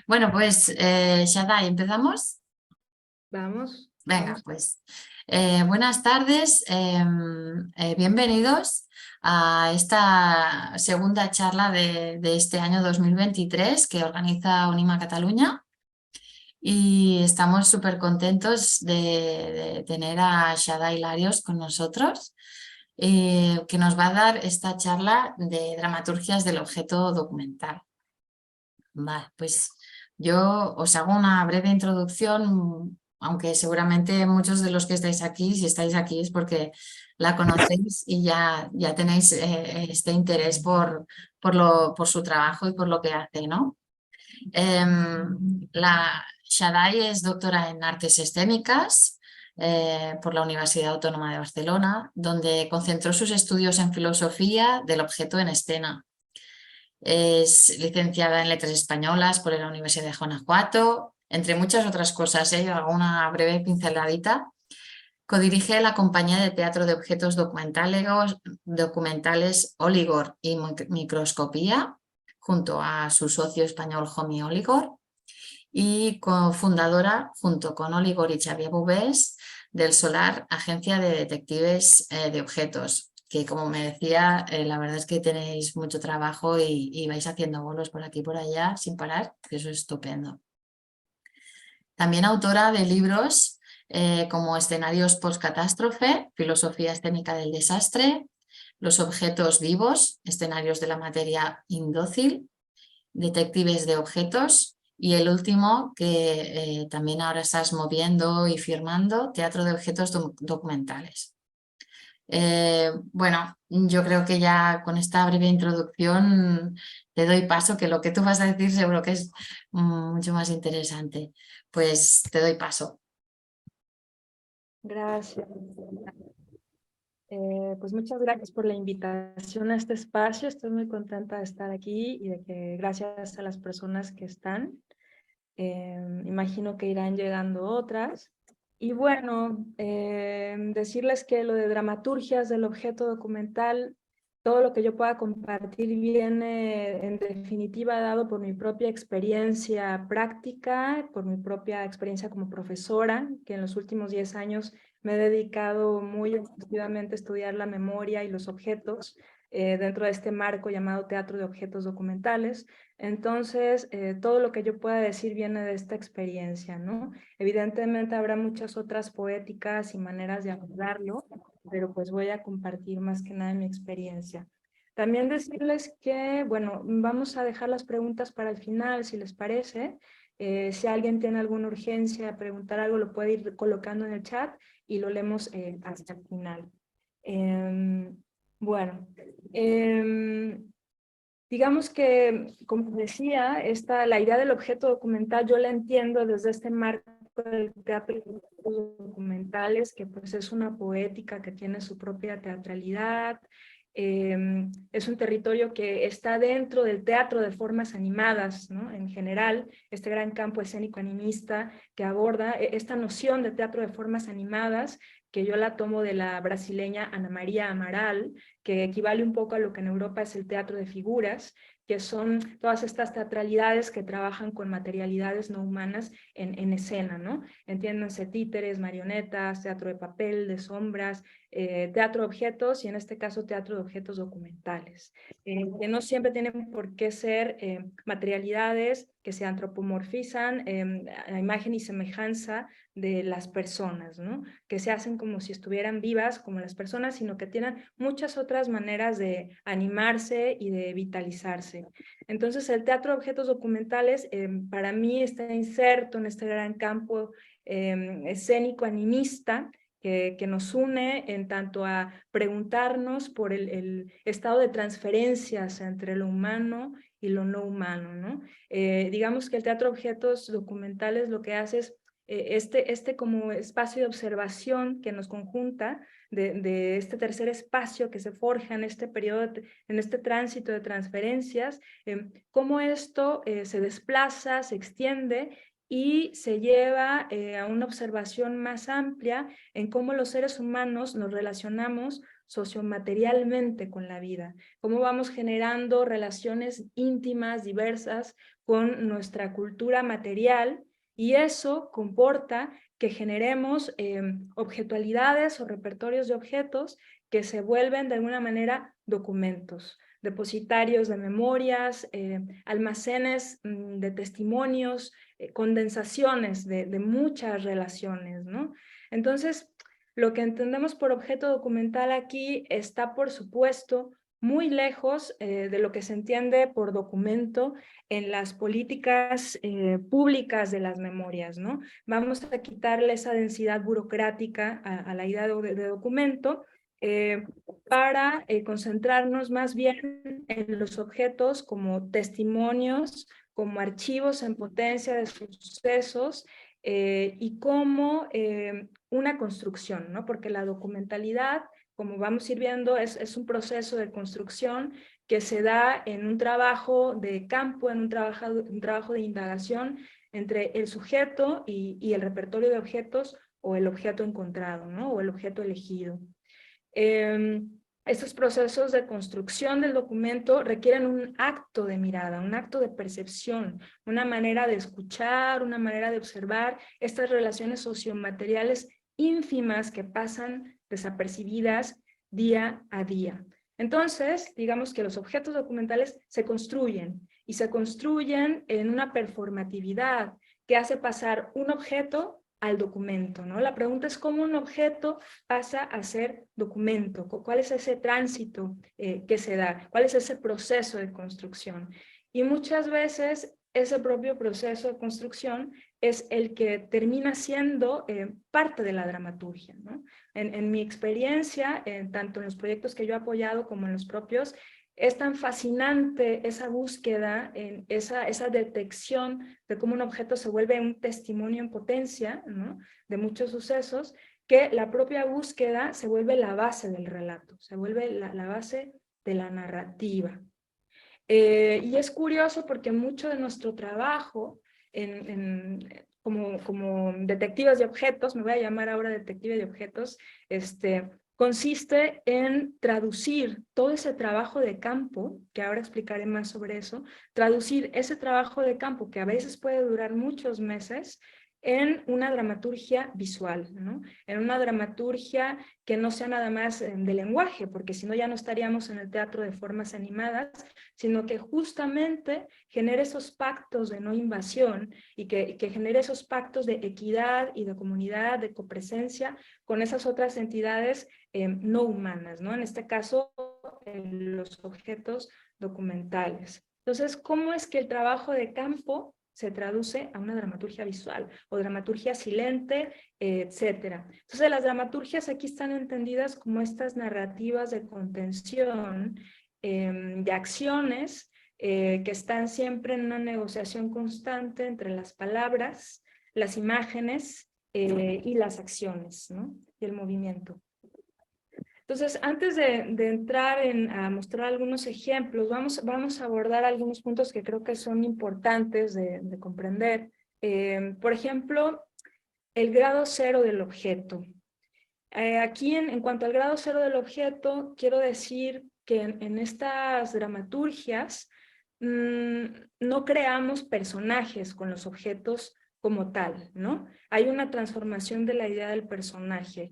Bueno, pues Shaddai, ¿empezamos? Vamos, Venga, vamos. pues buenas tardes, bienvenidos a esta segunda charla de este año 2023 que organiza Unima Cataluña y estamos súper contentos de tener a Shaddai Larios con nosotros, que nos va a dar esta charla de dramaturgias del objeto documental. Vale, pues yo os hago una breve introducción, aunque seguramente muchos de los que estáis aquí, si estáis aquí es porque la conocéis y ya tenéis este interés por su trabajo y por lo que hace, ¿no? La Shaddai es doctora en artes escénicas por la Universidad Autónoma de Barcelona, donde concentró sus estudios en filosofía del objeto en escena. Es licenciada en Letras Españolas por la Universidad de Guanajuato, entre muchas otras cosas, hago una breve pinceladita. Codirige la compañía de teatro de objetos documentales Oligor y Microscopía, junto a su socio español Jomi Oligor, y cofundadora, junto con Oligor y Xavier Bubés, del Solar, agencia de detectives de objetos, que como me decía, la verdad es que tenéis mucho trabajo y vais haciendo bolos por aquí y por allá sin parar, que eso es estupendo. También autora de libros como Escenarios postcatástrofe, Filosofía escénica del desastre, Los objetos vivos, Escenarios de la materia indócil, Detectives de objetos, y el último que también ahora estás moviendo y firmando, Teatro de objetos documentales. Bueno, yo creo que ya con esta breve introducción te doy paso, que lo que tú vas a decir seguro que es mucho más interesante. Pues te doy paso. Gracias. Pues muchas gracias por la invitación a este espacio. Estoy muy contenta de estar aquí y de que gracias a las personas que están, imagino que irán llegando otras. Y bueno, decirles que lo de dramaturgias del objeto documental, todo lo que yo pueda compartir viene en definitiva dado por mi propia experiencia práctica, por mi propia experiencia como profesora, que en los últimos 10 años me he dedicado muy efectivamente a estudiar la memoria y los objetos dentro de este marco llamado Teatro de Objetos Documentales. Entonces, todo lo que yo pueda decir viene de esta experiencia, ¿no? Evidentemente habrá muchas otras poéticas y maneras de abordarlo, pero pues voy a compartir más que nada mi experiencia. También decirles que, bueno, vamos a dejar las preguntas para el final, si les parece. Si alguien tiene alguna urgencia, preguntar algo, lo puede ir colocando en el chat y lo leemos hasta el final. Bueno, digamos que, como decía, la idea del objeto documental yo la entiendo desde este marco del teatro documentales, que pues es una poética que tiene su propia teatralidad, es un territorio que está dentro del teatro de formas animadas, ¿no? En general, este gran campo escénico animista que aborda esta noción de teatro de formas animadas, que yo la tomo de la brasileña Ana María Amaral, que equivale un poco a lo que en Europa es el teatro de figuras, que son todas estas teatralidades que trabajan con materialidades no humanas en escena, ¿no? Entiéndanse títeres, marionetas, teatro de papel, de sombras, teatro de objetos y en este caso teatro de objetos documentales, que no siempre tienen por qué ser materialidades que se antropomorfizan a imagen y semejanza de las personas, ¿no? Que se hacen como si estuvieran vivas como las personas, sino que tienen muchas otras maneras de animarse y de vitalizarse. Entonces el teatro de objetos documentales para mí está inserto en este gran campo escénico animista que nos une en tanto a preguntarnos por el estado de transferencias entre lo humano y lo no humano, ¿no? Digamos que el teatro de objetos documentales lo que hace es este como espacio de observación que nos conjunta de este tercer espacio que se forja en este periodo, en este tránsito de transferencias, cómo esto se desplaza, se extiende y se lleva a una observación más amplia en cómo los seres humanos nos relacionamos sociomaterialmente con la vida, cómo vamos generando relaciones íntimas, diversas, con nuestra cultura material, y eso comporta que generemos objetualidades o repertorios de objetos que se vuelven de alguna manera documentos, depositarios de memorias, almacenes de testimonios, condensaciones de muchas relaciones, ¿no? Entonces, lo que entendemos por objeto documental aquí está, por supuesto, muy lejos de lo que se entiende por documento en las políticas públicas de las memorias, ¿no? Vamos a quitarle esa densidad burocrática a la idea de documento para concentrarnos más bien en los objetos como testimonios, como archivos en potencia de sucesos y como una construcción, ¿no? Porque la documentalidad, como vamos a ir viendo, es un proceso de construcción que se da en un trabajo de campo, en un trabajo de indagación entre el sujeto y el repertorio de objetos o el objeto encontrado, ¿no? O el objeto elegido. Estos procesos de construcción del documento requieren un acto de mirada, un acto de percepción, una manera de escuchar, una manera de observar estas relaciones sociomateriales ínfimas que pasan desapercibidas día a día. Entonces, digamos que los objetos documentales se construyen y se construyen en una performatividad que hace pasar un objeto al documento, ¿no? La pregunta es cómo un objeto pasa a ser documento, cuál es ese tránsito que se da, cuál es ese proceso de construcción. Y muchas veces ese propio proceso de construcción es el que termina siendo parte de la dramaturgia, ¿no? En mi experiencia, tanto en los proyectos que yo he apoyado como en los propios, es tan fascinante esa búsqueda, esa detección de cómo un objeto se vuelve un testimonio en potencia, ¿no? De muchos sucesos, que la propia búsqueda se vuelve la base del relato, se vuelve la base de la narrativa. Y es curioso porque mucho de nuestro trabajo como detectives de objetos, me voy a llamar ahora detective de objetos, consiste en traducir todo ese trabajo de campo, que ahora explicaré más sobre eso, traducir ese trabajo de campo que a veces puede durar muchos meses en una dramaturgia visual, ¿no? En una dramaturgia que no sea nada más de lenguaje, porque si no ya no estaríamos en el teatro de formas animadas, sino que justamente genere esos pactos de no invasión y que genere esos pactos de equidad y de comunidad, de copresencia con esas otras entidades no humanas, ¿no? En este caso, los objetos documentales. Entonces, ¿cómo es que el trabajo de campo se traduce a una dramaturgia visual o dramaturgia silente, etcétera? Entonces, las dramaturgias aquí están entendidas como estas narrativas de contención, de acciones que están siempre en una negociación constante entre las palabras, las imágenes y las acciones, ¿no? Y el movimiento. Entonces, antes de entrar a mostrar algunos ejemplos, vamos a abordar algunos puntos que creo que son importantes de comprender. Por ejemplo, el grado cero del objeto. Aquí, en cuanto al grado cero del objeto, quiero decir que en estas dramaturgias no creamos personajes con los objetos como tal, ¿no? Hay una transformación de la idea del personaje,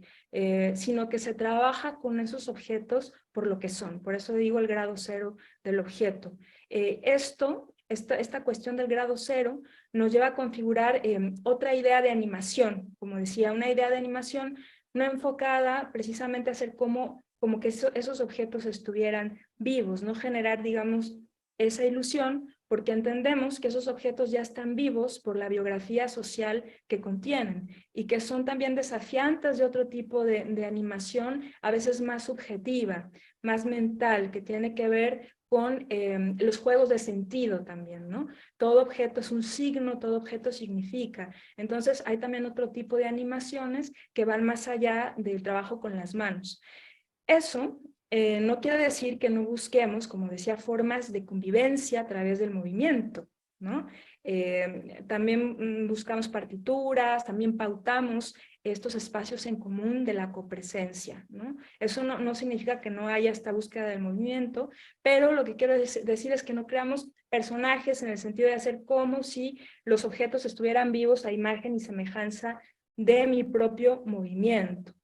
sino que se trabaja con esos objetos por lo que son. Por eso digo el grado cero del objeto. Esta cuestión del grado cero nos lleva a configurar otra idea de animación, como decía, una idea de animación no enfocada precisamente a hacer como que esos objetos estuvieran vivos, no generar, digamos, esa ilusión, porque entendemos que esos objetos ya están vivos por la biografía social que contienen y que son también desafiantes de otro tipo de animación, a veces más subjetiva, más mental, que tiene que ver con los juegos de sentido también, ¿no? Todo objeto es un signo, todo objeto significa. Entonces hay también otro tipo de animaciones que van más allá del trabajo con las manos. Eso no quiere decir que no busquemos, como decía, formas de convivencia a través del movimiento, ¿no? También buscamos partituras, también pautamos estos espacios en común de la copresencia, ¿no? Eso no significa que no haya esta búsqueda del movimiento, pero lo que quiero decir es que no creamos personajes en el sentido de hacer como si los objetos estuvieran vivos a imagen y semejanza de mi propio movimiento.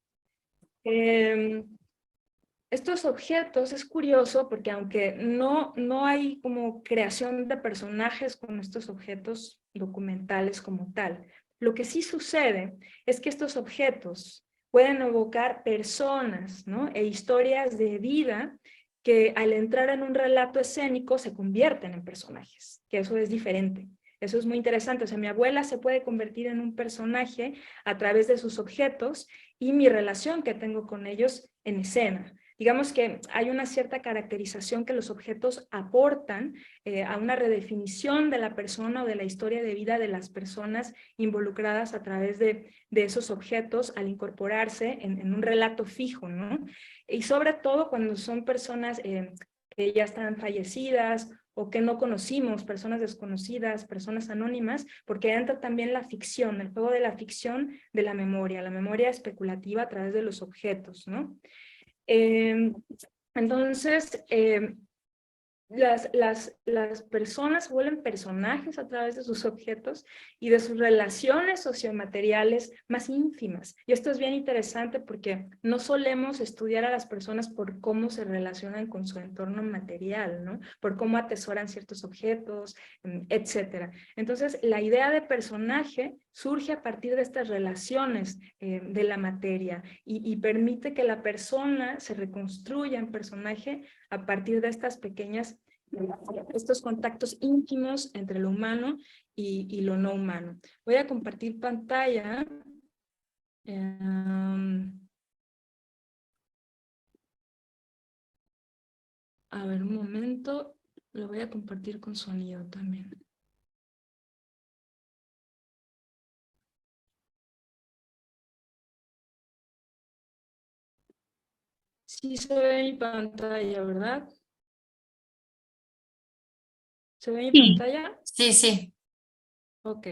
Estos objetos es curioso porque aunque no hay como creación de personajes con estos objetos documentales como tal, lo que sí sucede es que estos objetos pueden evocar personas, ¿no? E historias de vida que al entrar en un relato escénico se convierten en personajes, que eso es diferente. Eso es muy interesante. O sea, mi abuela se puede convertir en un personaje a través de sus objetos y mi relación que tengo con ellos en escena. Digamos que hay una cierta caracterización que los objetos aportan a una redefinición de la persona o de la historia de vida de las personas involucradas a través de esos objetos al incorporarse en un relato fijo, ¿no? Y sobre todo cuando son personas que ya están fallecidas o que no conocimos, personas desconocidas, personas anónimas, porque entra también la ficción, el juego de la ficción de la memoria especulativa a través de los objetos, ¿no? Entonces, las personas se vuelven personajes a través de sus objetos y de sus relaciones sociomateriales más íntimas. Y esto es bien interesante porque no solemos estudiar a las personas por cómo se relacionan con su entorno material, ¿no? Por cómo atesoran ciertos objetos, etcétera. Entonces, la idea de personaje surge a partir de estas relaciones de la materia y permite que la persona se reconstruya en personaje a partir de estas pequeñas, estos contactos íntimos entre lo humano y lo no humano. Voy a compartir pantalla. A ver, un momento. Lo voy a compartir con sonido también. Sí se ve mi pantalla, ¿verdad? ¿Se ve mi Sí, pantalla? sí, sí. Ok.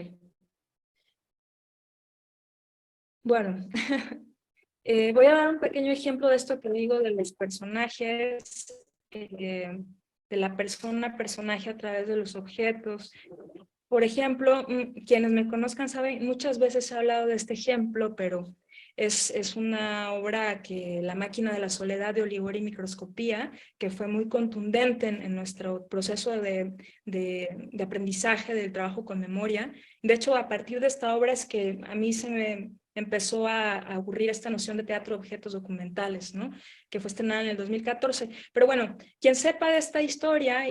Bueno, voy a dar un pequeño ejemplo de esto que digo de los personajes, de la persona, personaje a través de los objetos. Por ejemplo, quienes me conozcan saben, muchas veces he hablado de este ejemplo, pero es una obra que La máquina de la soledad de Oligori Microscopía, que fue muy contundente en nuestro proceso de aprendizaje del trabajo con memoria. De hecho, a partir de esta obra es que a mí se me empezó a ocurrir esta noción de teatro de objetos documentales, ¿no? Que fue estrenada en el 2014. Pero bueno, quien sepa de esta historia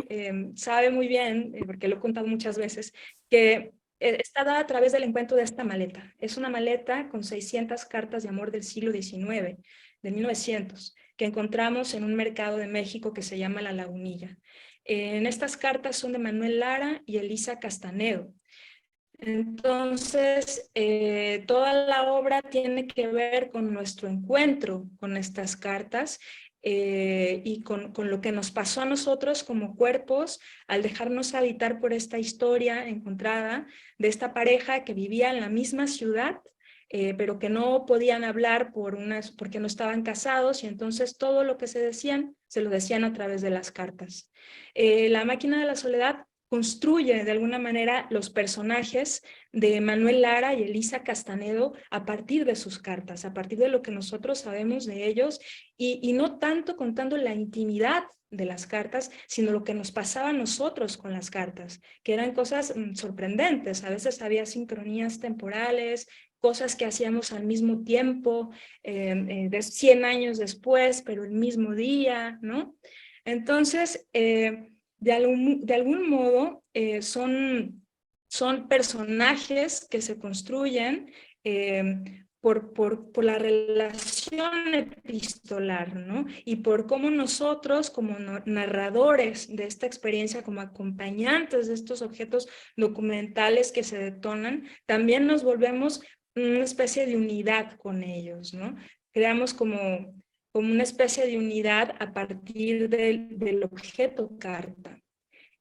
sabe muy bien, porque lo he contado muchas veces, que está dada a través del encuentro de esta maleta. Es una maleta con 600 cartas de amor del siglo XIX, de 1900, que encontramos en un mercado de México que se llama La Lagunilla. En estas cartas son de Manuel Lara y Elisa Castanedo. Entonces, toda la obra tiene que ver con nuestro encuentro con estas cartas y con lo que nos pasó a nosotros como cuerpos al dejarnos habitar por esta historia encontrada de esta pareja que vivía en la misma ciudad, pero que no podían hablar porque no estaban casados y entonces todo lo que se decían, se lo decían a través de las cartas. La máquina de la soledad construye de alguna manera los personajes de Manuel Lara y Elisa Castanedo a partir de sus cartas, a partir de lo que nosotros sabemos de ellos y no tanto contando la intimidad de las cartas, sino lo que nos pasaba a nosotros con las cartas, que eran cosas sorprendentes. A veces había sincronías temporales, cosas que hacíamos al mismo tiempo, de 100 años después, pero el mismo día, ¿no? Entonces, de algún modo son personajes que se construyen por la relación epistolar, ¿no? Y por cómo nosotros, como narradores de esta experiencia, como acompañantes de estos objetos documentales que se detonan, también nos volvemos una especie de unidad con ellos, ¿no? Creamos como una especie de unidad a partir del objeto carta.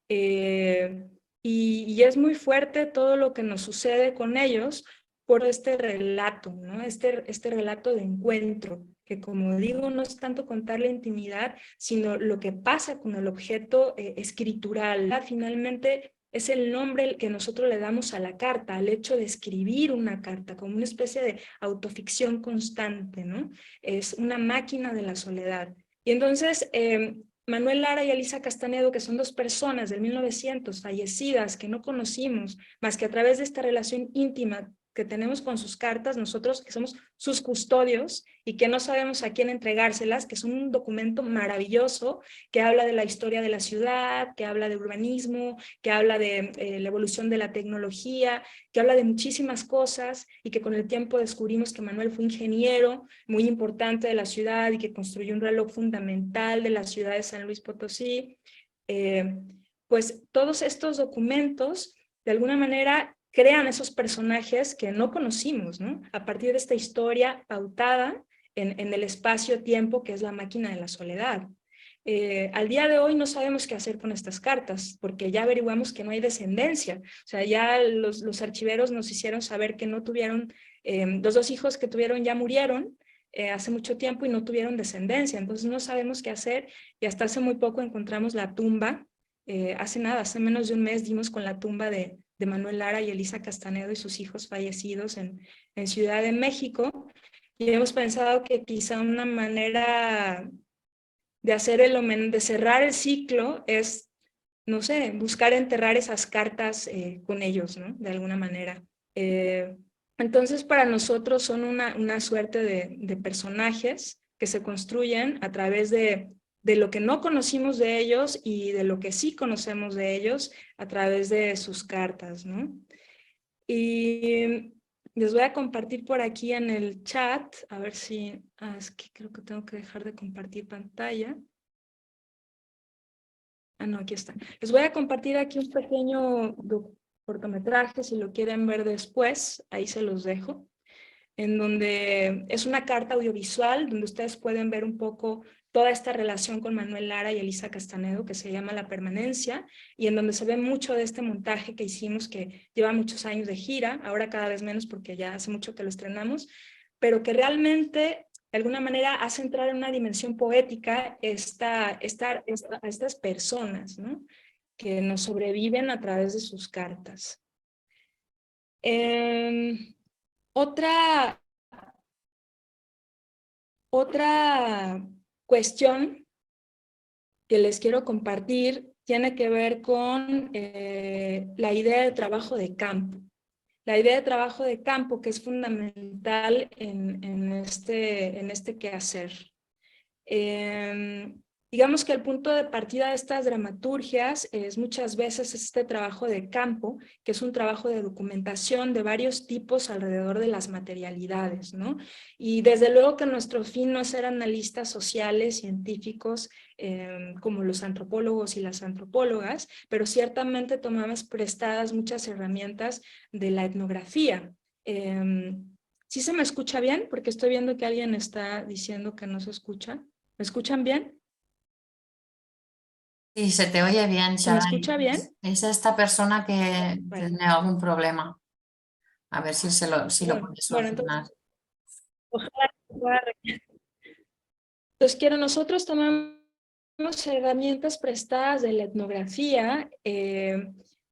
Y y es muy fuerte todo lo que nos sucede con ellos por este relato, ¿no? Este relato de encuentro, que como digo, no es tanto contar la intimidad, sino lo que pasa con el objeto escritural. Finalmente, es el nombre que nosotros le damos a la carta, al hecho de escribir una carta, como una especie de autoficción constante, ¿no? Es una máquina de la soledad. Y entonces, Manuel Lara y Elisa Castanedo, que son dos personas del 1900 fallecidas que no conocimos, más que a través de esta relación íntima que tenemos con sus cartas, nosotros que somos sus custodios y que no sabemos a quién entregárselas, que son un documento maravilloso que habla de la historia de la ciudad, que habla de urbanismo, que habla de la evolución de la tecnología, que habla de muchísimas cosas y que con el tiempo descubrimos que Manuel fue ingeniero muy importante de la ciudad y que construyó un reloj fundamental de la ciudad de San Luis Potosí. Pues todos estos documentos, de alguna manera, crean esos personajes que no conocimos, ¿no? A partir de esta historia pautada en el espacio-tiempo que es la máquina de la soledad. Al día de hoy no sabemos qué hacer con estas cartas, porque ya averiguamos que no hay descendencia. O sea, ya los archiveros nos hicieron saber que no tuvieron, los dos hijos que tuvieron ya murieron hace mucho tiempo y no tuvieron descendencia. Entonces no sabemos qué hacer y hasta hace muy poco encontramos la tumba. Hace menos de un mes dimos con la tumba de Manuel Lara y Elisa Castanedo y sus hijos fallecidos en Ciudad de México. Y hemos pensado que quizá una manera de hacer de cerrar el ciclo es, no sé, buscar enterrar esas cartas con ellos, ¿no? De alguna manera. Entonces, para nosotros son una suerte de personajes que se construyen a través de lo que no conocimos de ellos y de lo que sí conocemos de ellos a través de sus cartas, ¿no? Y les voy a compartir por aquí en el chat, a ver si, es que creo que tengo que dejar de compartir pantalla. No, aquí está. Les voy a compartir aquí un pequeño cortometraje, si lo quieren ver después, ahí se los dejo, en donde es una carta audiovisual, donde ustedes pueden ver un poco toda esta relación con Manuel Lara y Elisa Castanedo, que se llama La Permanencia, y en donde se ve mucho de este montaje que hicimos, que lleva muchos años de gira, ahora cada vez menos porque ya hace mucho que lo estrenamos, pero que realmente de alguna manera hace entrar en una dimensión poética a estas personas, ¿no? Que nos sobreviven a través de sus cartas. Otra cuestión que les quiero compartir tiene que ver con la idea de trabajo de campo. La idea de trabajo de campo que es fundamental en este quehacer. Digamos que el punto de partida de estas dramaturgias es muchas veces este trabajo de campo, que es un trabajo de documentación de varios tipos alrededor de las materialidades, ¿no? Y desde luego que nuestro fin no es ser analistas sociales, científicos, como los antropólogos y las antropólogas, pero ciertamente tomamos prestadas muchas herramientas de la etnografía. ¿Sí se me escucha bien? Porque estoy viendo que alguien está diciendo que no se escucha. ¿Me escuchan bien? Sí, se te oye bien, ¿Se me Sharai. escucha bien? Es esta persona que Bueno, tiene algún problema. A ver si lo bueno, puedes bueno, entonces, solucionar. ojalá que pueda entonces, nosotros tomamos herramientas prestadas de la etnografía,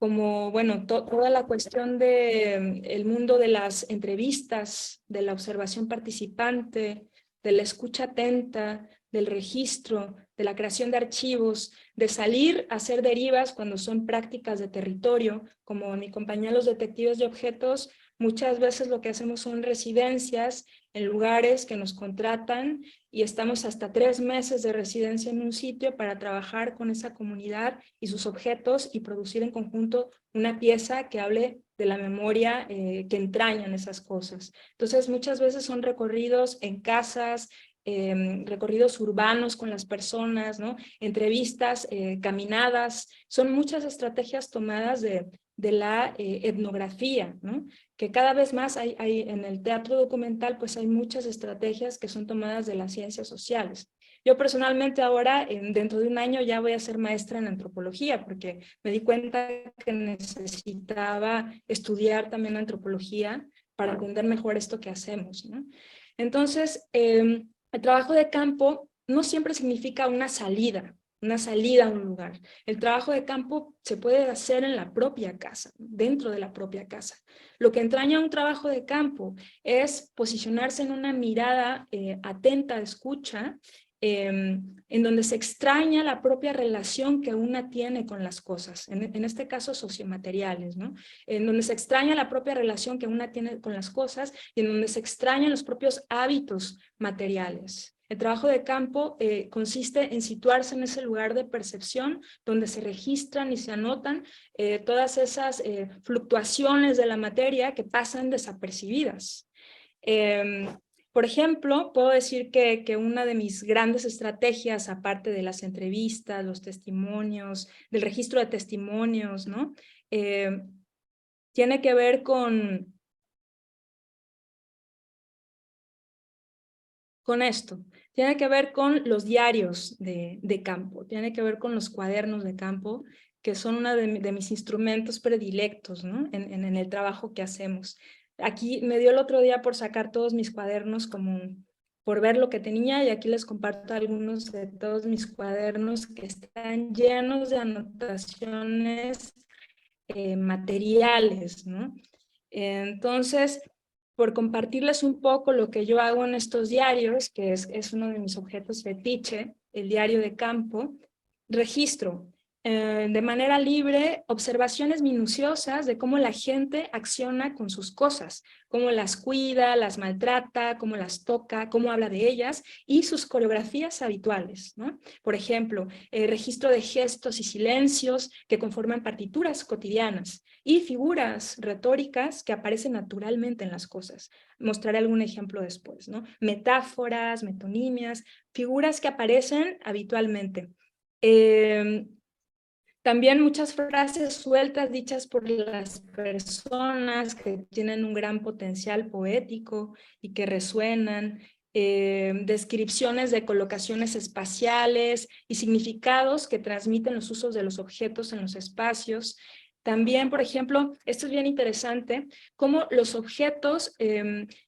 como, bueno, toda la cuestión de el mundo de las entrevistas, de la observación participante, de la escucha atenta, del registro, de la creación de archivos, de salir a hacer derivas cuando son prácticas de territorio, como mi compañía los detectives de objetos, muchas veces lo que hacemos son residencias en lugares que nos contratan y estamos hasta 3 meses de residencia en un sitio para trabajar con esa comunidad y sus objetos y producir en conjunto una pieza que hable de la memoria que entrañan esas cosas. Entonces muchas veces son recorridos en casas, recorridos urbanos con las personas, ¿no? Entrevistas, caminadas, son muchas estrategias tomadas de la etnografía, ¿no? Que cada vez más hay en el teatro documental, pues hay muchas estrategias que son tomadas de las ciencias sociales. Yo personalmente ahora, dentro de un año, ya voy a ser maestra en antropología, porque me di cuenta que necesitaba estudiar también antropología para entender mejor esto que hacemos, ¿no? Entonces, el trabajo de campo no siempre significa una salida a un lugar. El trabajo de campo se puede hacer en la propia casa, dentro de la propia casa. Lo que entraña un trabajo de campo es posicionarse en una mirada atenta, escucha, en donde se extraña la propia relación que una tiene con las cosas, en este caso sociomateriales, ¿no? En donde se extraña la propia relación que una tiene con las cosas y en donde se extrañan los propios hábitos materiales. El trabajo de campo consiste en situarse en ese lugar de percepción donde se registran y se anotan todas esas fluctuaciones de la materia que pasan desapercibidas. Por ejemplo, puedo decir que una de mis grandes estrategias, aparte de las entrevistas, los testimonios, del registro de testimonios, ¿no? Tiene que ver con esto. Tiene que ver con los diarios de campo, tiene que ver con los cuadernos de campo, que son uno de mis instrumentos predilectos, ¿no? En el trabajo que hacemos. Aquí me dio el otro día por sacar todos mis cuadernos, como por ver lo que tenía, y aquí les comparto algunos de todos mis cuadernos que están llenos de anotaciones materiales, ¿no? Entonces, por compartirles un poco lo que yo hago en estos diarios, que es uno de mis objetos fetiche, el diario de campo, registro de manera libre observaciones minuciosas de cómo la gente acciona con sus cosas, cómo las cuida, las maltrata, cómo las toca, cómo habla de ellas y sus coreografías habituales, ¿no? Por ejemplo, registro de gestos y silencios que conforman partituras cotidianas y figuras retóricas que aparecen naturalmente en las cosas. Mostraré algún ejemplo después, ¿no? Metáforas, metonimias, figuras que aparecen habitualmente. También muchas frases sueltas dichas por las personas que tienen un gran potencial poético y que resuenan, descripciones de colocaciones espaciales y significados que transmiten los usos de los objetos en los espacios. También, por ejemplo, esto es bien interesante, cómo los objetos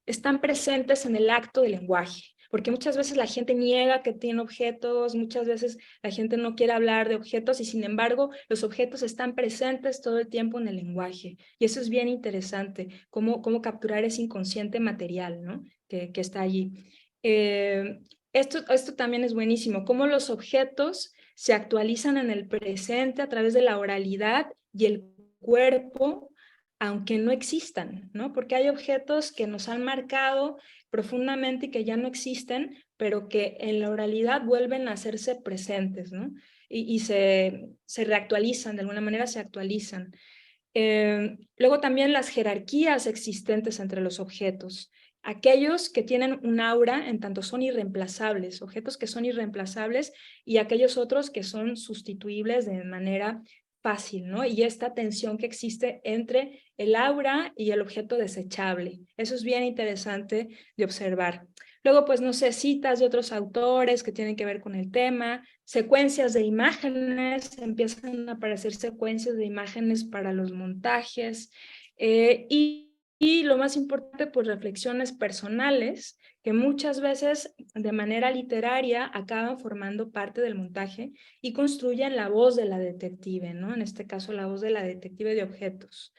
están presentes en el acto del lenguaje. Porque muchas veces la gente niega que tiene objetos, muchas veces la gente no quiere hablar de objetos y sin embargo los objetos están presentes todo el tiempo en el lenguaje. Y eso es bien interesante, cómo capturar ese inconsciente material, ¿no? que está allí. Esto también es buenísimo, cómo los objetos se actualizan en el presente a través de la oralidad y el cuerpo, aunque no existan, ¿no? Porque hay objetos que nos han marcado profundamente y que ya no existen, pero que en la oralidad vuelven a hacerse presentes, ¿no? Y se reactualizan, de alguna manera se actualizan. Luego también las jerarquías existentes entre los objetos. Aquellos que tienen un aura en tanto son irreemplazables, objetos que son irreemplazables y aquellos otros que son sustituibles de manera fácil, ¿no? Y esta tensión que existe entre el aura y el objeto desechable. Eso es bien interesante de observar. Luego, pues, no sé, citas de otros autores que tienen que ver con el tema, secuencias de imágenes, empiezan a aparecer secuencias de imágenes para los montajes, y lo más importante, pues reflexiones personales que muchas veces de manera literaria acaban formando parte del montaje y construyen la voz de la detective, ¿no? En este caso, la voz de la detective de objetos.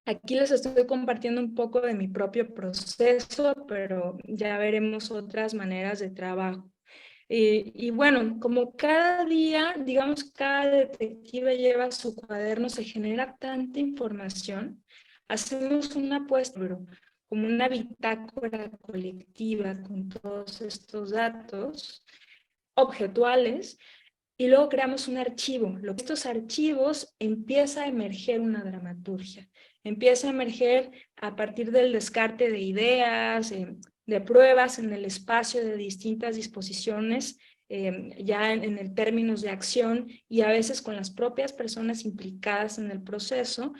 Aquí les estoy compartiendo un poco de mi propio proceso, pero ya veremos otras maneras de trabajo. Y bueno, como cada día, digamos, cada detective lleva su cuaderno, se genera tanta información, hacemos una apuesta, como una bitácora colectiva con todos estos datos objetuales, y luego creamos un archivo. Estos archivos empieza a emerger una dramaturgia, empieza a emerger a partir del descarte de ideas, de pruebas en el espacio de distintas disposiciones, ya en el términos de acción y a veces con las propias personas implicadas en el proceso,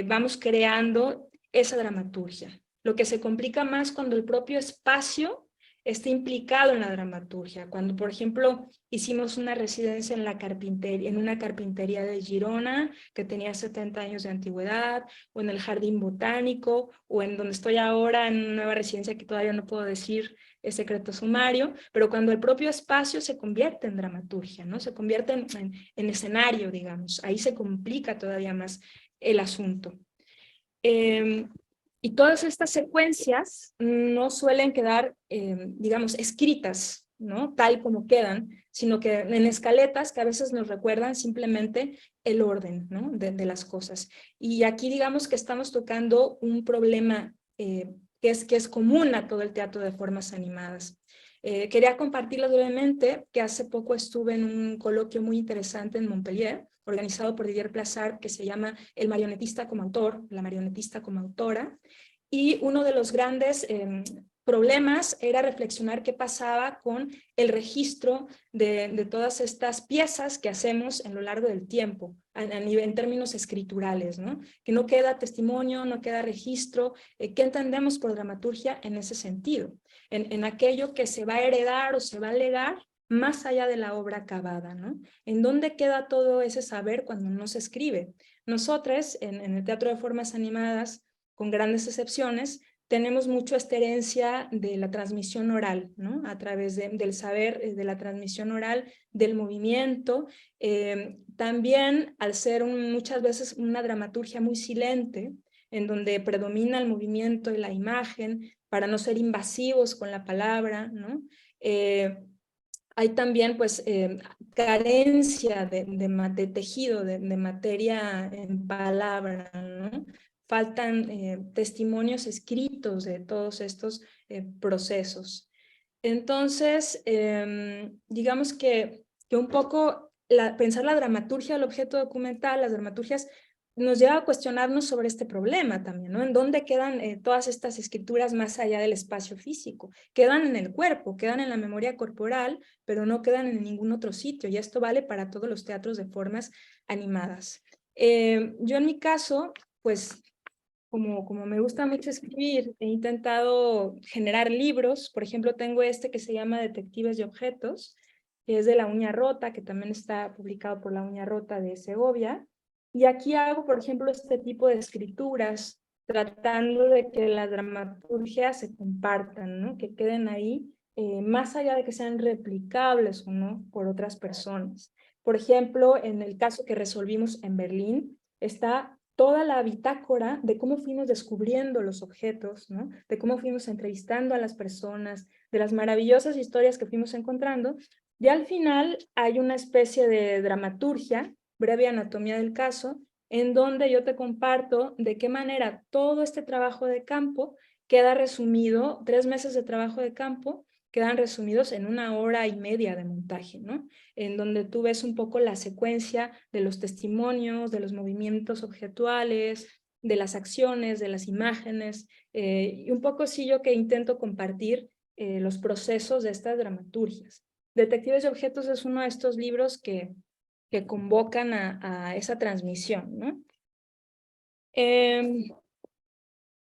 vamos creando esa dramaturgia. Lo que se complica más cuando el propio espacio esté implicado en la dramaturgia. Cuando, por ejemplo, hicimos una residencia en una carpintería de Girona, que tenía 70 años de antigüedad, o en el Jardín Botánico, o en donde estoy ahora, en una nueva residencia que todavía no puedo decir, es secreto sumario, pero cuando el propio espacio se convierte en dramaturgia, ¿no? Se convierte en escenario, digamos, ahí se complica todavía más el asunto. Y todas estas secuencias no suelen quedar, digamos, escritas, ¿no? Tal como quedan, sino que en escaletas que a veces nos recuerdan simplemente el orden, ¿no? de las cosas. Y aquí digamos que estamos tocando un problema que es común a todo el teatro de formas animadas. Quería compartirles brevemente que hace poco estuve en un coloquio muy interesante en Montpellier, organizado por Didier Plazard, que se llama El marionetista como autor, la marionetista como autora, y uno de los grandes problemas era reflexionar qué pasaba con el registro de todas estas piezas que hacemos en lo largo del tiempo, en términos escriturales, ¿no? Que no queda testimonio, no queda registro. ¿Qué entendemos por dramaturgia en ese sentido? En aquello que se va a heredar o se va a legar más allá de la obra acabada, ¿no? ¿En dónde queda todo ese saber cuando no se escribe? Nosotros, en el teatro de formas animadas, con grandes excepciones, tenemos mucho esta herencia de la transmisión oral, ¿no? A través del saber, de la transmisión oral, del movimiento. También, al ser muchas veces una dramaturgia muy silente, en donde predomina el movimiento y la imagen, para no ser invasivos con la palabra, ¿no? Hay también pues carencia de tejido, de materia en palabra, ¿no? Faltan testimonios escritos de todos estos procesos. Entonces, digamos que un poco pensar la dramaturgia del objeto documental, las dramaturgias, nos lleva a cuestionarnos sobre este problema también, ¿no? ¿En dónde quedan todas estas escrituras más allá del espacio físico? Quedan en el cuerpo, quedan en la memoria corporal, pero no quedan en ningún otro sitio, y esto vale para todos los teatros de formas animadas. Yo en mi caso, pues como me gusta mucho escribir, he intentado generar libros. Por ejemplo, tengo este que se llama Detectives de Objetos, que es de La Uña Rota, que también está publicado por La Uña Rota de Segovia. Y aquí hago, por ejemplo, este tipo de escrituras, tratando de que las dramaturgias se compartan, ¿no? Que queden ahí, más allá de que sean replicables o no por otras personas. Por ejemplo, en el caso que resolvimos en Berlín, está toda la bitácora de cómo fuimos descubriendo los objetos, ¿no? De cómo fuimos entrevistando a las personas, de las maravillosas historias que fuimos encontrando, y al final hay una especie de dramaturgia, breve anatomía del caso, en donde yo te comparto de qué manera todo este trabajo de campo queda resumido, 3 meses de trabajo de campo, quedan resumidos en 1 hora y media de montaje, ¿no? En donde tú ves un poco la secuencia de los testimonios, de los movimientos objetuales, de las acciones, de las imágenes, y un poco sí yo que intento compartir los procesos de estas dramaturgias. Detectives de Objetos es uno de estos libros que convocan a esa transmisión, ¿no?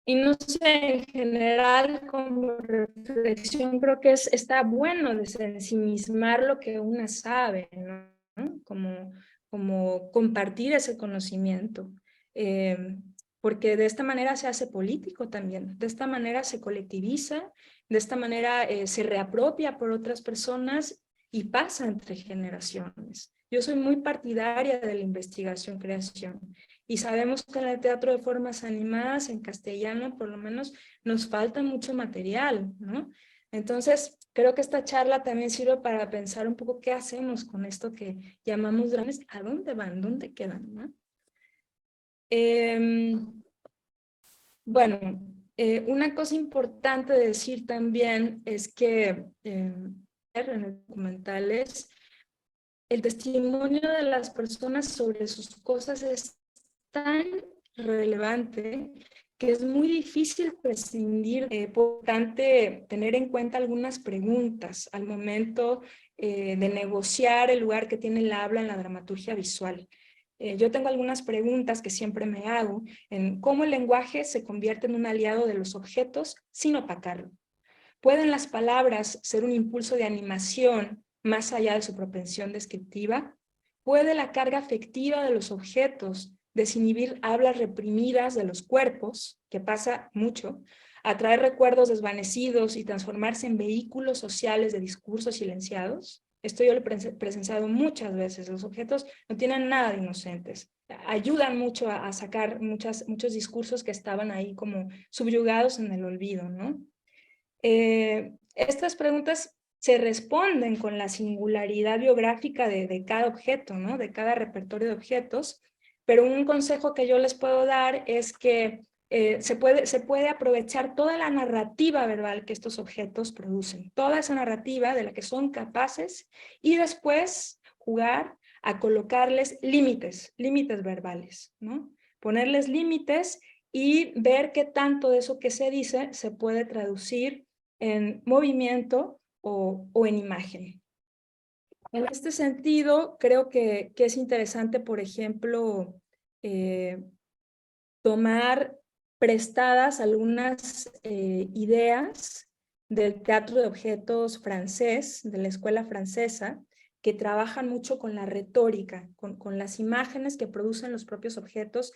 Y no sé, en general, como reflexión, creo que está bueno desensimismar lo que una sabe, ¿no? Como compartir ese conocimiento. Porque de esta manera se hace político también, de esta manera se colectiviza, de esta manera se reapropia por otras personas y pasa entre generaciones. Yo soy muy partidaria de la investigación-creación. Y sabemos que en el teatro de formas animadas, en castellano por lo menos, nos falta mucho material, ¿no? Entonces, creo que esta charla también sirve para pensar un poco qué hacemos con esto que llamamos dramas, a dónde van, dónde quedan, ¿no? Bueno, una cosa importante de decir también es que en los documentales, el testimonio de las personas sobre sus cosas es tan relevante que es muy difícil prescindir. Importante tener en cuenta algunas preguntas al momento de negociar el lugar que tiene el habla en la dramaturgia visual. Yo tengo algunas preguntas que siempre me hago en cómo el lenguaje se convierte en un aliado de los objetos sin opacarlo. ¿Pueden las palabras ser un impulso de animación más allá de su propensión descriptiva? ¿Puede la carga afectiva de los objetos desinhibir hablas reprimidas de los cuerpos, que pasa mucho, atraer recuerdos desvanecidos y transformarse en vehículos sociales de discursos silenciados? Esto yo lo he presenciado muchas veces. Los objetos no tienen nada de inocentes. Ayudan mucho a sacar muchos discursos que estaban ahí como subyugados en el olvido, ¿no? Estas preguntas se responden con la singularidad biográfica de cada objeto, ¿no? De cada repertorio de objetos, pero un consejo que yo les puedo dar es que se puede aprovechar toda la narrativa verbal que estos objetos producen, toda esa narrativa de la que son capaces, y después jugar a colocarles límites verbales, ¿no? Ponerles límites y ver qué tanto de eso que se dice se puede traducir en movimiento o en imagen. En este sentido, creo que es interesante, por ejemplo, tomar prestadas algunas ideas del teatro de objetos francés, de la escuela francesa, que trabajan mucho con la retórica, con las imágenes que producen los propios objetos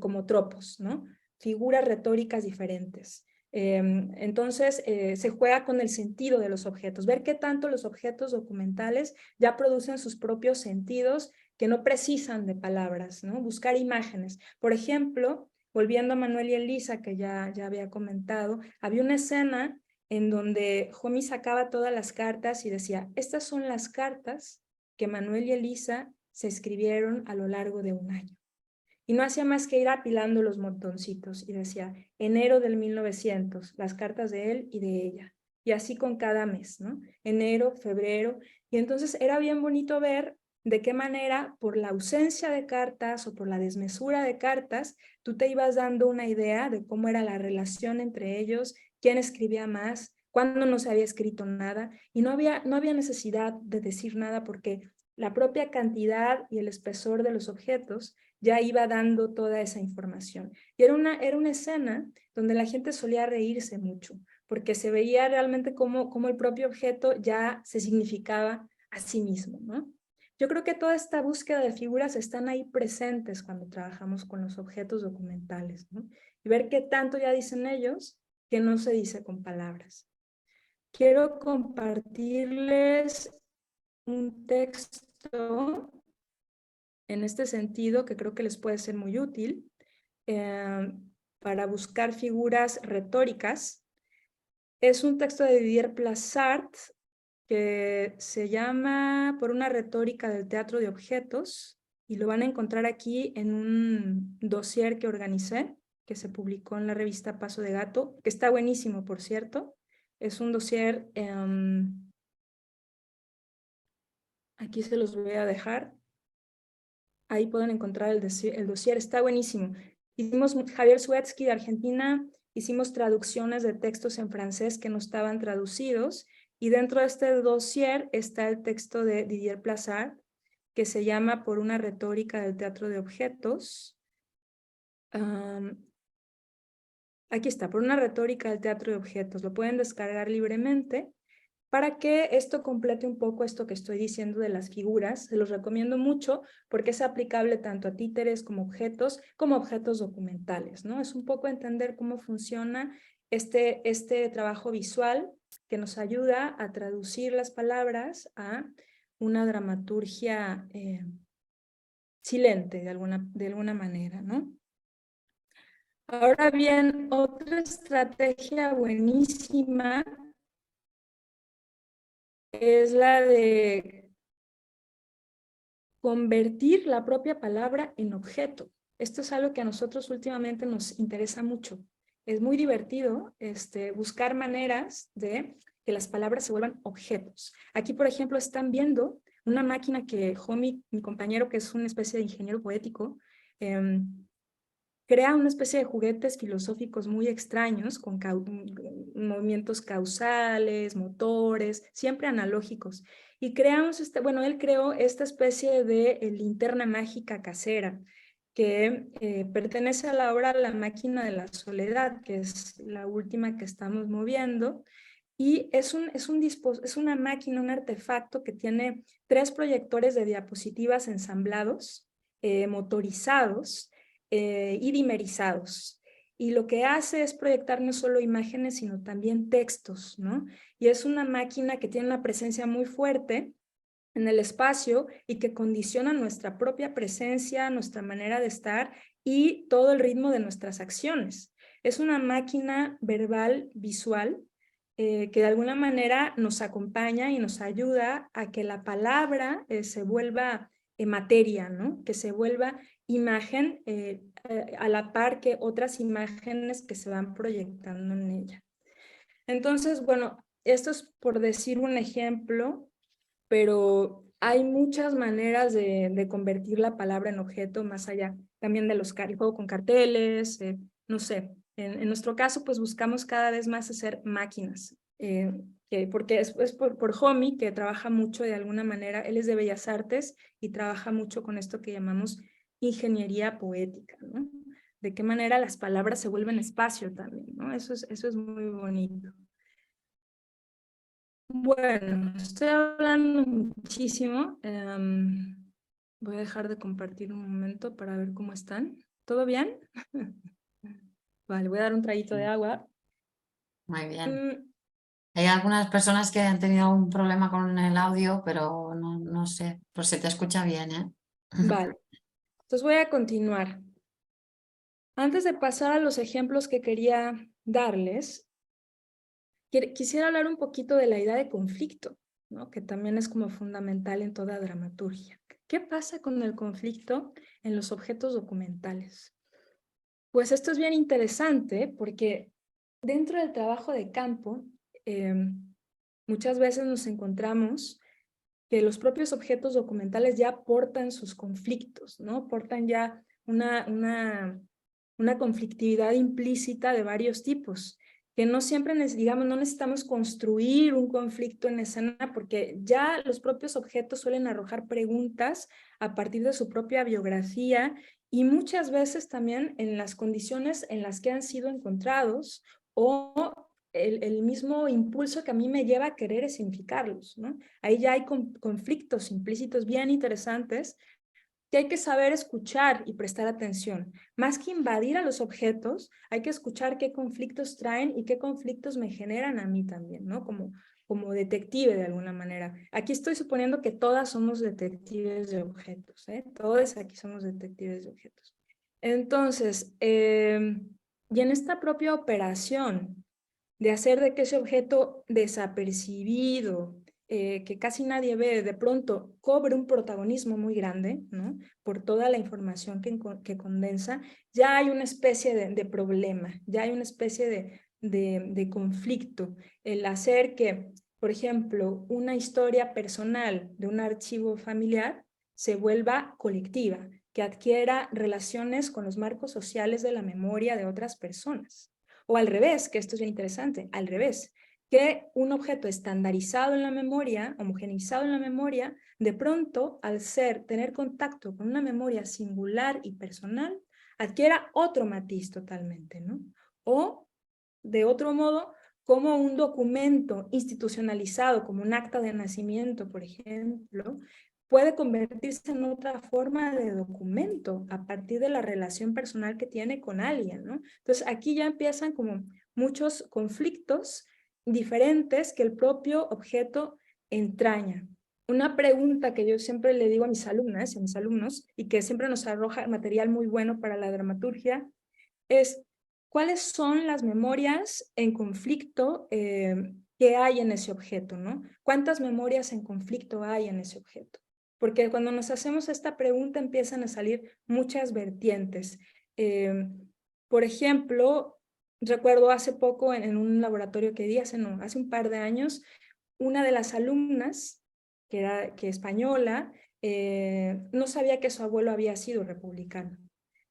como tropos, ¿no? Figuras retóricas diferentes. Entonces, se juega con el sentido de los objetos, ver qué tanto los objetos documentales ya producen sus propios sentidos que no precisan de palabras, ¿no? Buscar imágenes. Por ejemplo, volviendo a Manuel y Elisa, que ya había comentado, había una escena en donde Homi sacaba todas las cartas y decía, estas son las cartas que Manuel y Elisa se escribieron a lo largo de un año. Y no hacía más que ir apilando los montoncitos y decía, enero del 1900, las cartas de él y de ella. Y así con cada mes, ¿no? Enero, febrero. Y entonces era bien bonito ver de qué manera, por la ausencia de cartas o por la desmesura de cartas, tú te ibas dando una idea de cómo era la relación entre ellos, quién escribía más, cuándo no se había escrito nada. Y no había necesidad de decir nada porque la propia cantidad y el espesor de los objetos ya iba dando toda esa información. Y era una escena donde la gente solía reírse mucho, porque se veía realmente cómo el propio objeto ya se significaba a sí mismo, ¿no? Yo creo que toda esta búsqueda de figuras están ahí presentes cuando trabajamos con los objetos documentales, ¿no? Y ver qué tanto ya dicen ellos que no se dice con palabras. Quiero compartirles un texto en este sentido que creo que les puede ser muy útil para buscar figuras retóricas. Es un texto de Didier Plassart que se llama Por una retórica del teatro de objetos, y lo van a encontrar aquí en un dossier que organicé, que se publicó en la revista Paso de Gato, que está buenísimo, por cierto. Es un dossier, aquí se los voy a dejar. Ahí pueden encontrar el dossier, está buenísimo. Hicimos, Javier Suetsky de Argentina, hicimos traducciones de textos en francés que no estaban traducidos, y dentro de este dossier está el texto de Didier Plassart, que se llama Por una retórica del teatro de objetos. Aquí está, Por una retórica del teatro de objetos. Lo pueden descargar libremente. Para que esto complete un poco esto que estoy diciendo de las figuras, se los recomiendo mucho porque es aplicable tanto a títeres como objetos documentales, ¿no? Es un poco entender cómo funciona este trabajo visual que nos ayuda a traducir las palabras a una dramaturgia silente de alguna manera, ¿no? Ahora bien, otra estrategia buenísima es la de convertir la propia palabra en objeto. Esto es algo que a nosotros últimamente nos interesa mucho. Es muy divertido buscar maneras de que las palabras se vuelvan objetos. Aquí, por ejemplo, están viendo una máquina que Homi, mi compañero, que es una especie de ingeniero poético, crea una especie de juguetes filosóficos muy extraños, con movimientos causales, motores, siempre analógicos. Y creamos, él creó esta especie de linterna mágica casera, que pertenece a la obra La máquina de la soledad, que es la última que estamos moviendo. y es una máquina, un artefacto que tiene 3 proyectores de diapositivas ensamblados, motorizados y dimerizados. Y lo que hace es proyectar no solo imágenes, sino también textos, ¿no? Y es una máquina que tiene una presencia muy fuerte en el espacio y que condiciona nuestra propia presencia, nuestra manera de estar y todo el ritmo de nuestras acciones. Es una máquina verbal visual que de alguna manera nos acompaña y nos ayuda a que la palabra se vuelva materia, ¿no? Que se vuelva imagen a la par que otras imágenes que se van proyectando en ella. Entonces, bueno, esto es por decir un ejemplo, pero hay muchas maneras de convertir la palabra en objeto, más allá también de el juego con carteles, no sé. En nuestro caso, pues buscamos cada vez más hacer máquinas, porque es por Homi, que trabaja mucho de alguna manera, él es de Bellas Artes y trabaja mucho con esto que llamamos ingeniería poética, ¿no? De qué manera las palabras se vuelven espacio también, ¿no? Eso es muy bonito. Bueno, estoy hablando muchísimo. Voy a dejar de compartir un momento para ver cómo están. ¿Todo bien? Vale, voy a dar un traguito de agua. Muy bien. Hay algunas personas que han tenido un problema con el audio, pero no sé, pues se te escucha bien, ¿eh? Vale, entonces voy a continuar. Antes de pasar a los ejemplos que quería darles, quisiera hablar un poquito de la idea de conflicto, ¿no? Que también es como fundamental en toda dramaturgia. ¿Qué pasa con el conflicto en los objetos documentales? Pues esto es bien interesante porque dentro del trabajo de campo, muchas veces nos encontramos que los propios objetos documentales ya portan sus conflictos, ¿no? Portan ya una conflictividad implícita de varios tipos, que no siempre, digamos, no necesitamos construir un conflicto en escena porque ya los propios objetos suelen arrojar preguntas a partir de su propia biografía y muchas veces también en las condiciones en las que han sido encontrados o el mismo impulso que a mí me lleva a querer significarlos, ¿no? Ahí ya hay conflictos implícitos bien interesantes que hay que saber escuchar y prestar atención. Más que invadir a los objetos, hay que escuchar qué conflictos traen y qué conflictos me generan a mí también, ¿no? Como detective de alguna manera. Aquí estoy suponiendo que todas somos detectives de objetos, ¿eh? Todos aquí somos detectives de objetos. Entonces, y en esta propia operación de hacer de que ese objeto desapercibido, que casi nadie ve, de pronto cobre un protagonismo muy grande, ¿no? Por toda la información que condensa, ya hay una especie de problema, ya hay una especie de conflicto. El hacer que, por ejemplo, una historia personal de un archivo familiar se vuelva colectiva, que adquiera relaciones con los marcos sociales de la memoria de otras personas. O al revés, que esto es bien interesante, al revés, que un objeto estandarizado en la memoria, homogeneizado en la memoria, de pronto, al tener contacto con una memoria singular y personal, adquiera otro matiz totalmente, ¿no? O, de otro modo, como un documento institucionalizado, como un acta de nacimiento, por ejemplo, puede convertirse en otra forma de documento a partir de la relación personal que tiene con alguien, ¿no? Entonces aquí ya empiezan como muchos conflictos diferentes que el propio objeto entraña. Una pregunta que yo siempre le digo a mis alumnas y a mis alumnos y que siempre nos arroja material muy bueno para la dramaturgia es ¿cuáles son las memorias en conflicto que hay en ese objeto, ¿no? ¿Cuántas memorias en conflicto hay en ese objeto? Porque cuando nos hacemos esta pregunta empiezan a salir muchas vertientes. Por ejemplo, recuerdo hace poco en un laboratorio que di, hace un par de años, una de las alumnas, que española, no sabía que su abuelo había sido republicano.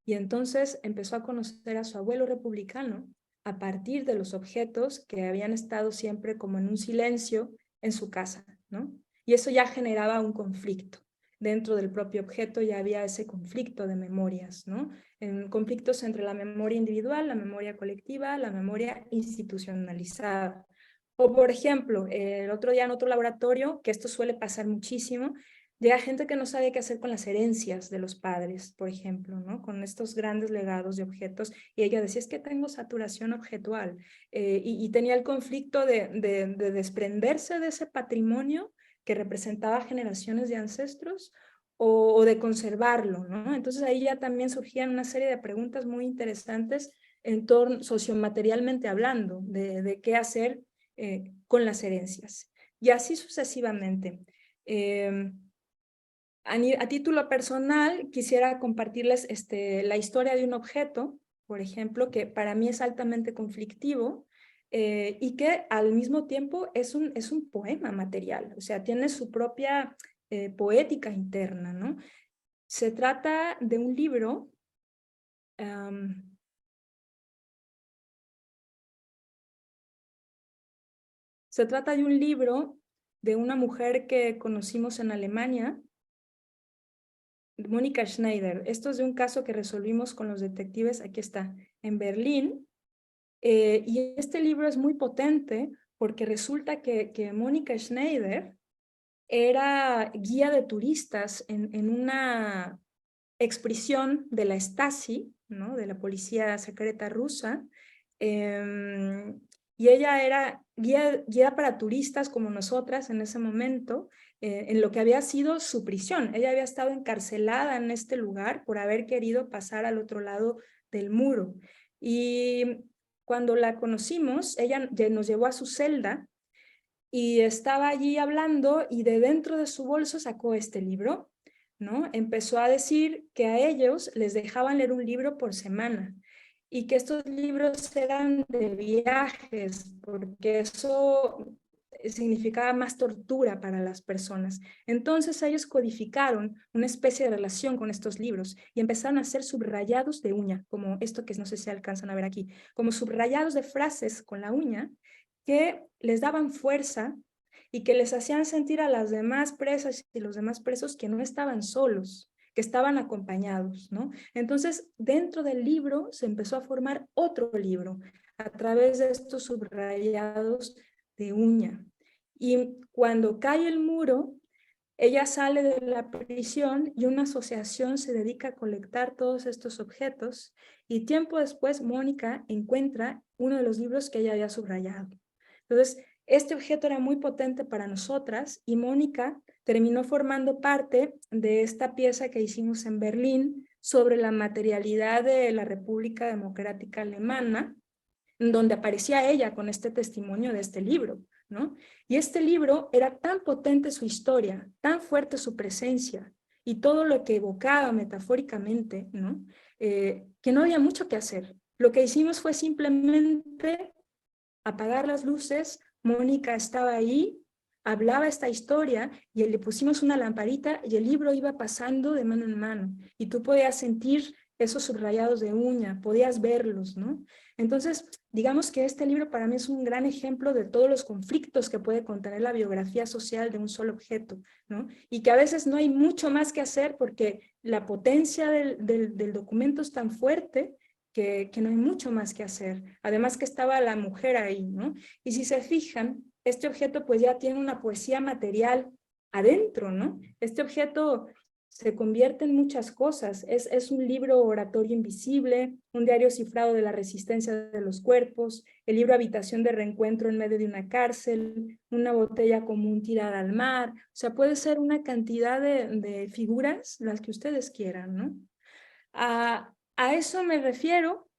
Y entonces empezó a conocer a su abuelo republicano a partir de los objetos que habían estado siempre como en un silencio en su casa, ¿no? Y eso ya generaba un conflicto. Dentro del propio objeto ya había ese conflicto de memorias, ¿no? Conflictos entre la memoria individual, la memoria colectiva, la memoria institucionalizada. O por ejemplo, el otro día en otro laboratorio, que esto suele pasar muchísimo, llega gente que no sabe qué hacer con las herencias de los padres, por ejemplo, ¿no? Con estos grandes legados de objetos, y ella decía, es que tengo saturación objetual, y tenía el conflicto de desprenderse de ese patrimonio que representaba generaciones de ancestros, o de conservarlo, ¿no? Entonces ahí ya también surgían una serie de preguntas muy interesantes en torno, sociomaterialmente hablando, de qué hacer con las herencias. Y así sucesivamente. A título personal, quisiera compartirles la historia de un objeto, por ejemplo, que para mí es altamente conflictivo, y que al mismo tiempo es un poema material, o sea, tiene su propia poética interna, ¿no? Se trata de un libro se trata de un libro de una mujer que conocimos en Alemania, Monika Schneider. Esto es de un caso que resolvimos con los detectives, aquí está, en Berlín. Y este libro es muy potente porque resulta que Monika Schneider era guía de turistas en una exprisión de la Stasi, ¿no? De la policía secreta rusa, y ella era guía para turistas como nosotras en ese momento, en lo que había sido su prisión. Ella había estado encarcelada en este lugar por haber querido pasar al otro lado del muro. Y cuando la conocimos, ella nos llevó a su celda y estaba allí hablando, y de dentro de su bolso sacó este libro, ¿no? Empezó a decir que a ellos les dejaban leer un libro por semana y que estos libros eran de viajes, porque eso significaba más tortura para las personas. Entonces ellos codificaron una especie de relación con estos libros y empezaron a hacer subrayados de uña, como esto que no sé si alcanzan a ver aquí, como subrayados de frases con la uña que les daban fuerza y que les hacían sentir a las demás presas y los demás presos que no estaban solos, que estaban acompañados, ¿no? Entonces, dentro del libro se empezó a formar otro libro a través de estos subrayados de uña. Y cuando cae el muro, ella sale de la prisión y una asociación se dedica a colectar todos estos objetos, y tiempo después Mónica encuentra uno de los libros que ella había subrayado. Entonces, este objeto era muy potente para nosotras y Mónica terminó formando parte de esta pieza que hicimos en Berlín sobre la materialidad de la República Democrática Alemana, donde aparecía ella con este testimonio de este libro, ¿no? Y este libro era tan potente su historia, tan fuerte su presencia y todo lo que evocaba metafóricamente, ¿no? Que no había mucho que hacer. Lo que hicimos fue simplemente apagar las luces. Mónica estaba ahí, hablaba esta historia y le pusimos una lamparita y el libro iba pasando de mano en mano y tú podías sentir esos subrayados de uña, podías verlos, ¿no? Entonces, digamos que este libro para mí es un gran ejemplo de todos los conflictos que puede contener la biografía social de un solo objeto, ¿no? Y que a veces no hay mucho más que hacer porque la potencia del documento es tan fuerte que no hay mucho más que hacer. Además que estaba la mujer ahí, ¿no? Y si se fijan, este objeto pues ya tiene una poesía material adentro, ¿no? Este objeto se convierte en muchas cosas. Es un libro oratorio invisible, un diario cifrado de la resistencia de los cuerpos, el libro Habitación de Reencuentro en medio de una cárcel, una botella común tirada al mar. O sea, puede ser una cantidad de figuras, las que ustedes quieran, ¿no? A eso me refiero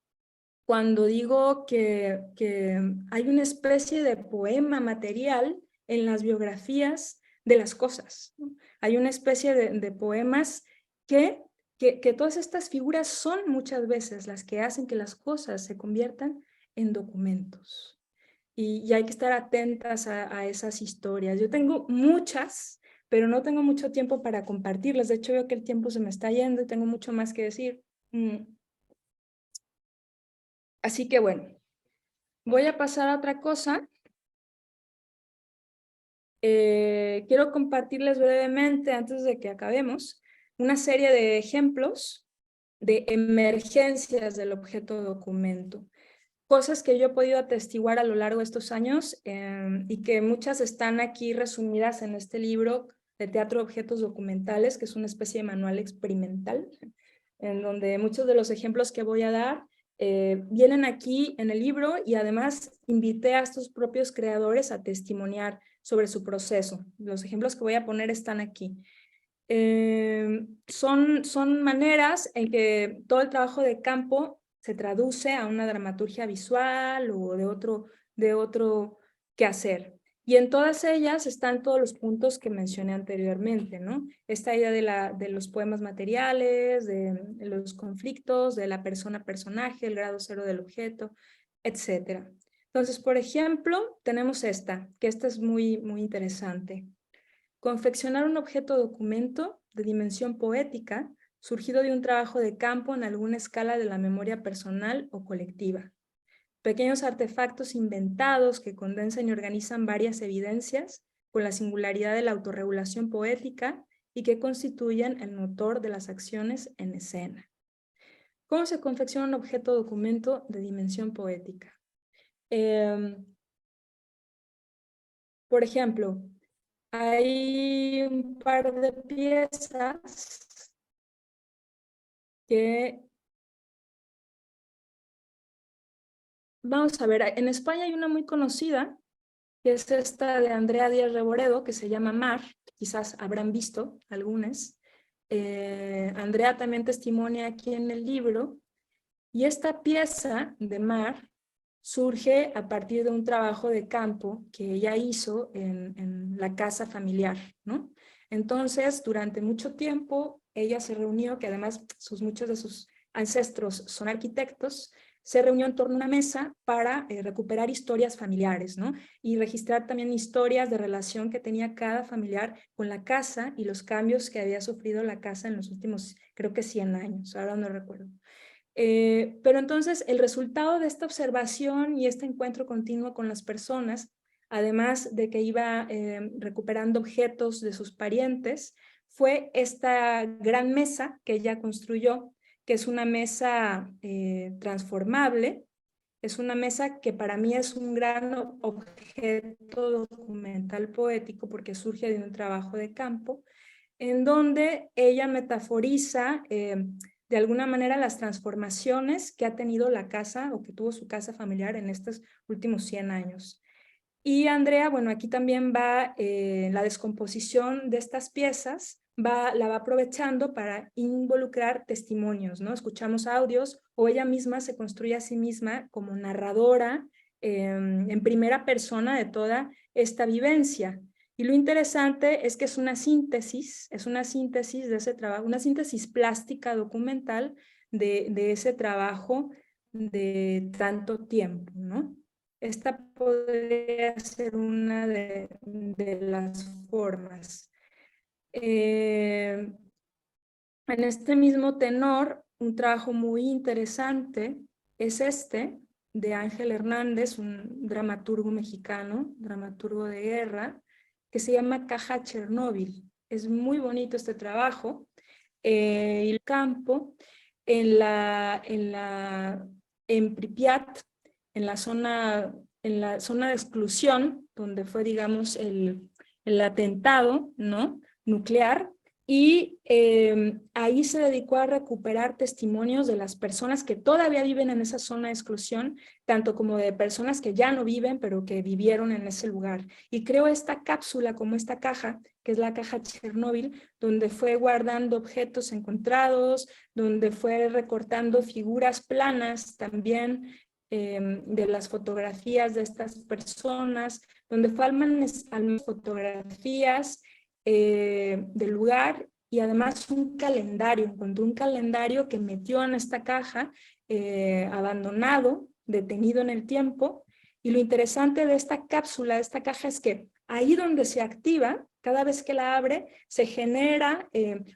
cuando digo que hay una especie de poema material en las biografías de las cosas, ¿no? Hay una especie de poemas que todas estas figuras son muchas veces las que hacen que las cosas se conviertan en documentos. Y hay que estar atentas a esas historias. Yo tengo muchas, pero no tengo mucho tiempo para compartirlas. De hecho, veo que el tiempo se me está yendo y tengo mucho más que decir. Así que bueno, voy a pasar a otra cosa. Quiero compartirles brevemente, antes de que acabemos, una serie de ejemplos de emergencias del objeto documento. cosas que yo he podido atestiguar a lo largo de estos años y que muchas están aquí resumidas en este libro de Teatro de Objetos Documentales, que es una especie de manual experimental, en donde muchos de los ejemplos que voy a dar vienen aquí en el libro, y además invité a estos propios creadores a testimoniar sobre su proceso. Los ejemplos que voy a poner están aquí. Son maneras en que todo el trabajo de campo se traduce a una dramaturgia visual o de otro quehacer. Y en todas ellas están todos los puntos que mencioné anteriormente, ¿no? Esta idea de los poemas materiales, de los conflictos, de la persona-personaje, el grado cero del objeto, etc. Entonces, por ejemplo, tenemos que esta es muy interesante. Confeccionar un objeto documento de dimensión poética surgido de un trabajo de campo en alguna escala de la memoria personal o colectiva. Pequeños artefactos inventados que condensan y organizan varias evidencias con la singularidad de la autorregulación poética y que constituyen el motor de las acciones en escena. ¿Cómo se confecciona un objeto documento de dimensión poética? Por ejemplo, hay un par de piezas que... Vamos a ver, en España hay una muy conocida, que es esta de Andrea Díaz Reboredo, que se llama Mar, quizás habrán visto algunas. Andrea también testimonia aquí en el libro, y esta pieza de Mar surge a partir de un trabajo de campo que ella hizo en la casa familiar, ¿no? Entonces, durante mucho tiempo, ella se reunió, que además muchos de sus ancestros son arquitectos, se reunió en torno a una mesa para recuperar historias familiares, ¿no? Y registrar también historias de relación que tenía cada familiar con la casa y los cambios que había sufrido la casa en los últimos, creo que 100 años, ahora no recuerdo. Pero entonces el resultado de esta observación y este encuentro continuo con las personas, además de que iba recuperando objetos de sus parientes, fue esta gran mesa que ella construyó, que es una mesa transformable. Es una mesa que para mí es un gran objeto documental poético porque surge de un trabajo de campo, en donde ella metaforiza de alguna manera las transformaciones que ha tenido la casa o que tuvo su casa familiar en estos últimos 100 años. Y Andrea, bueno, aquí también va la descomposición de estas piezas, la va aprovechando para involucrar testimonios, ¿no? Escuchamos audios o ella misma se construye a sí misma como narradora en primera persona de toda esta vivencia. Y lo interesante es que es una síntesis de ese trabajo, una síntesis plástica documental de ese trabajo de tanto tiempo, ¿no? Esta podría ser una de las formas. En este mismo tenor, un trabajo muy interesante es este, de Ángel Hernández, un dramaturgo mexicano, dramaturgo de guerra, que se llama Caja Chernóbil. Es muy bonito este trabajo. Y el campo en Pripyat, en la zona de exclusión, donde fue, digamos, el atentado, ¿no?, nuclear, y ahí se dedicó a recuperar testimonios de las personas que todavía viven en esa zona de exclusión, tanto como de personas que ya no viven, pero que vivieron en ese lugar. Y creó esta cápsula, como esta caja, que es la caja Chernóbil, donde fue guardando objetos encontrados, donde fue recortando figuras planas también de las fotografías de estas personas, donde fue almacenando fotografías del lugar y además un calendario. Encontró un calendario que metió en esta caja abandonado, detenido en el tiempo. Y lo interesante de esta cápsula, de esta caja, es que ahí donde se activa, cada vez que la abre, se genera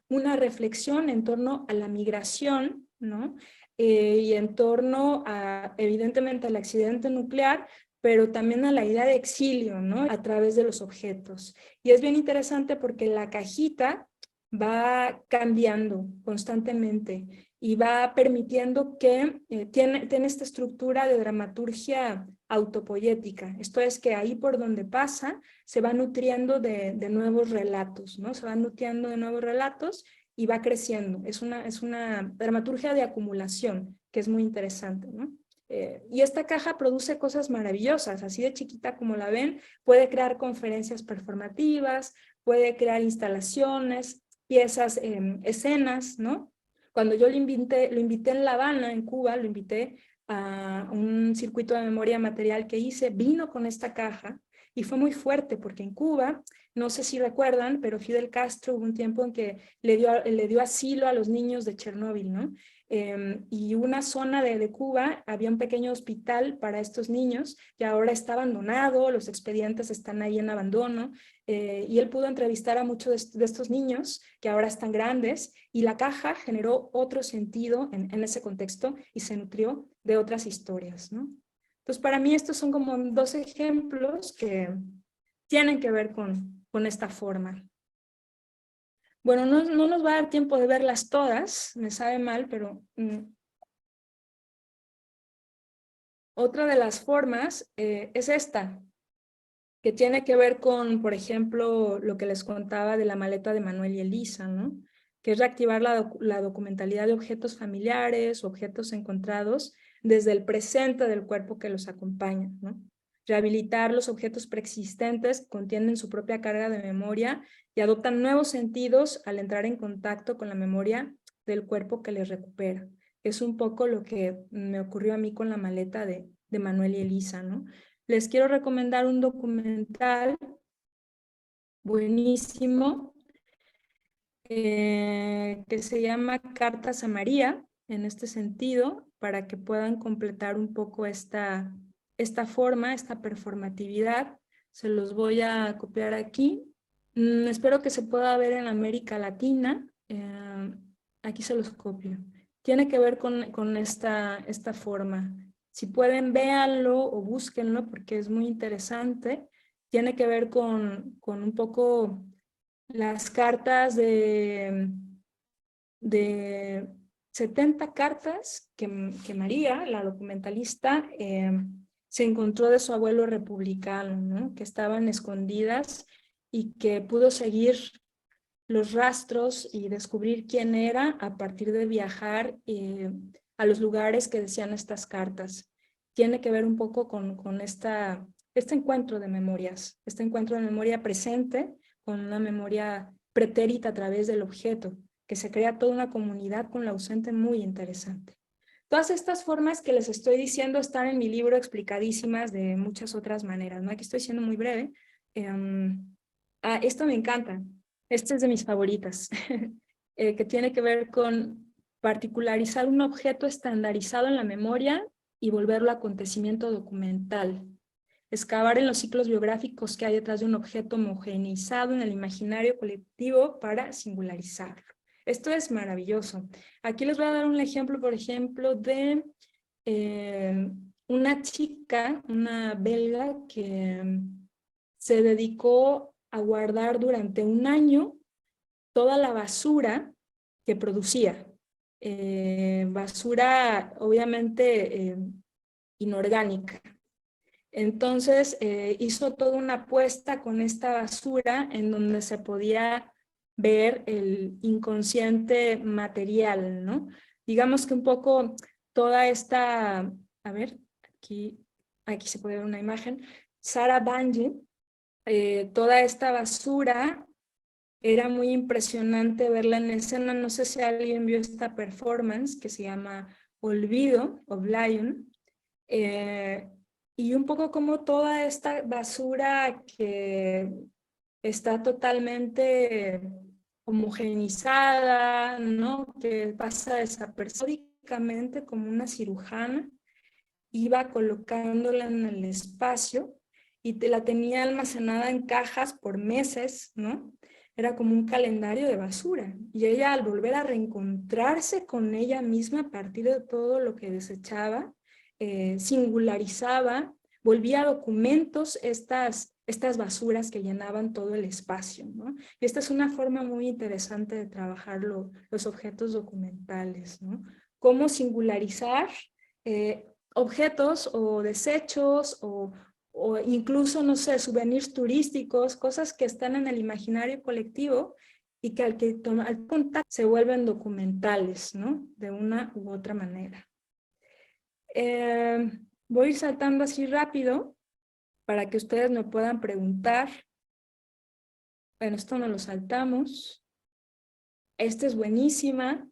una reflexión en torno a la migración, ¿no? Y en torno a, evidentemente, al accidente nuclear, pero también a la idea de exilio, ¿no?, a través de los objetos. Y es bien interesante porque la cajita va cambiando constantemente y va permitiendo que tiene esta estructura de dramaturgia autopoética. Esto es que ahí por donde pasa se va nutriendo de nuevos relatos, ¿no? Se va nutriendo de nuevos relatos y va creciendo. Es una dramaturgia de acumulación que es muy interesante, ¿no? Y esta caja produce cosas maravillosas, así de chiquita como la ven, puede crear conferencias performativas, puede crear instalaciones, piezas, escenas, ¿no? Cuando yo lo invité en La Habana, en Cuba, lo invité a un circuito de memoria material que hice, vino con esta caja y fue muy fuerte porque en Cuba, no sé si recuerdan, pero Fidel Castro hubo un tiempo en que le dio asilo a los niños de Chernóbil, ¿no? Y una zona de Cuba, había un pequeño hospital para estos niños que ahora está abandonado, los expedientes están ahí en abandono, y él pudo entrevistar a muchos de estos niños que ahora están grandes, y la caja generó otro sentido en ese contexto y se nutrió de otras historias, ¿no? Entonces, para mí estos son como 2 ejemplos que tienen que ver con esta forma. Bueno, no nos va a dar tiempo de verlas todas, me sabe mal, pero otra de las formas es esta, que tiene que ver con, por ejemplo, lo que les contaba de la maleta de Manuel y Elisa, ¿no? Que es reactivar la documentalidad de objetos familiares, objetos encontrados desde el presente del cuerpo que los acompaña, ¿no? Rehabilitar los objetos preexistentes que contienen su propia carga de memoria y adoptan nuevos sentidos al entrar en contacto con la memoria del cuerpo que les recupera. Es un poco lo que me ocurrió a mí con la maleta de Manuel y Elisa, ¿no? Les quiero recomendar un documental buenísimo que se llama Cartas a María, en este sentido, para que puedan completar un poco esta forma, esta performatividad. Se los voy a copiar aquí. Espero que se pueda ver en América Latina. Aquí se los copio. Tiene que ver con esta forma. Si pueden, véanlo o búsquenlo porque es muy interesante. Tiene que ver con un poco las cartas de 70 cartas que María, la documentalista, se encontró de su abuelo republicano, ¿no? Que estaban escondidas y que pudo seguir los rastros y descubrir quién era a partir de viajar a los lugares que decían estas cartas. Tiene que ver un poco con este encuentro de memorias, este encuentro de memoria presente con una memoria pretérita a través del objeto, que se crea toda una comunidad con la ausente muy interesante. Todas estas formas que les estoy diciendo están en mi libro explicadísimas de muchas otras maneras, ¿no? Aquí estoy siendo muy breve. Esto me encanta. Esta es de mis favoritas, que tiene que ver con particularizar un objeto estandarizado en la memoria y volverlo acontecimiento documental. Excavar en los ciclos biográficos que hay detrás de un objeto homogeneizado en el imaginario colectivo para singularizarlo. Esto es maravilloso. Aquí les voy a dar un ejemplo, por ejemplo, de una chica, una belga, que se dedicó a guardar durante un año toda la basura que producía. Basura, obviamente, inorgánica. Entonces hizo toda una apuesta con esta basura en donde se podía ver el inconsciente material, ¿no? Digamos que un poco toda esta, a ver, aquí se puede ver una imagen, Sarah Banji, toda esta basura era muy impresionante verla en escena. No sé si alguien vio esta performance que se llama Olvido, Oblivion, y un poco como toda esta basura que está totalmente homogeneizada, ¿no? Que pasa desapercibidamente como una cirujana, iba colocándola en el espacio y la tenía almacenada en cajas por meses, ¿no? Era como un calendario de basura. Y ella, al volver a reencontrarse con ella misma a partir de todo lo que desechaba, singularizaba, volvía documentos estas basuras que llenaban todo el espacio, ¿no? Y esta es una forma muy interesante de trabajar los objetos documentales, ¿no? Cómo singularizar objetos o desechos o incluso, no sé, souvenirs turísticos, cosas que están en el imaginario colectivo y que al contacto se vuelven documentales, ¿no? De una u otra manera. Voy a ir saltando así rápido para que ustedes me puedan preguntar. Bueno, esto no lo saltamos. Esta es buenísima,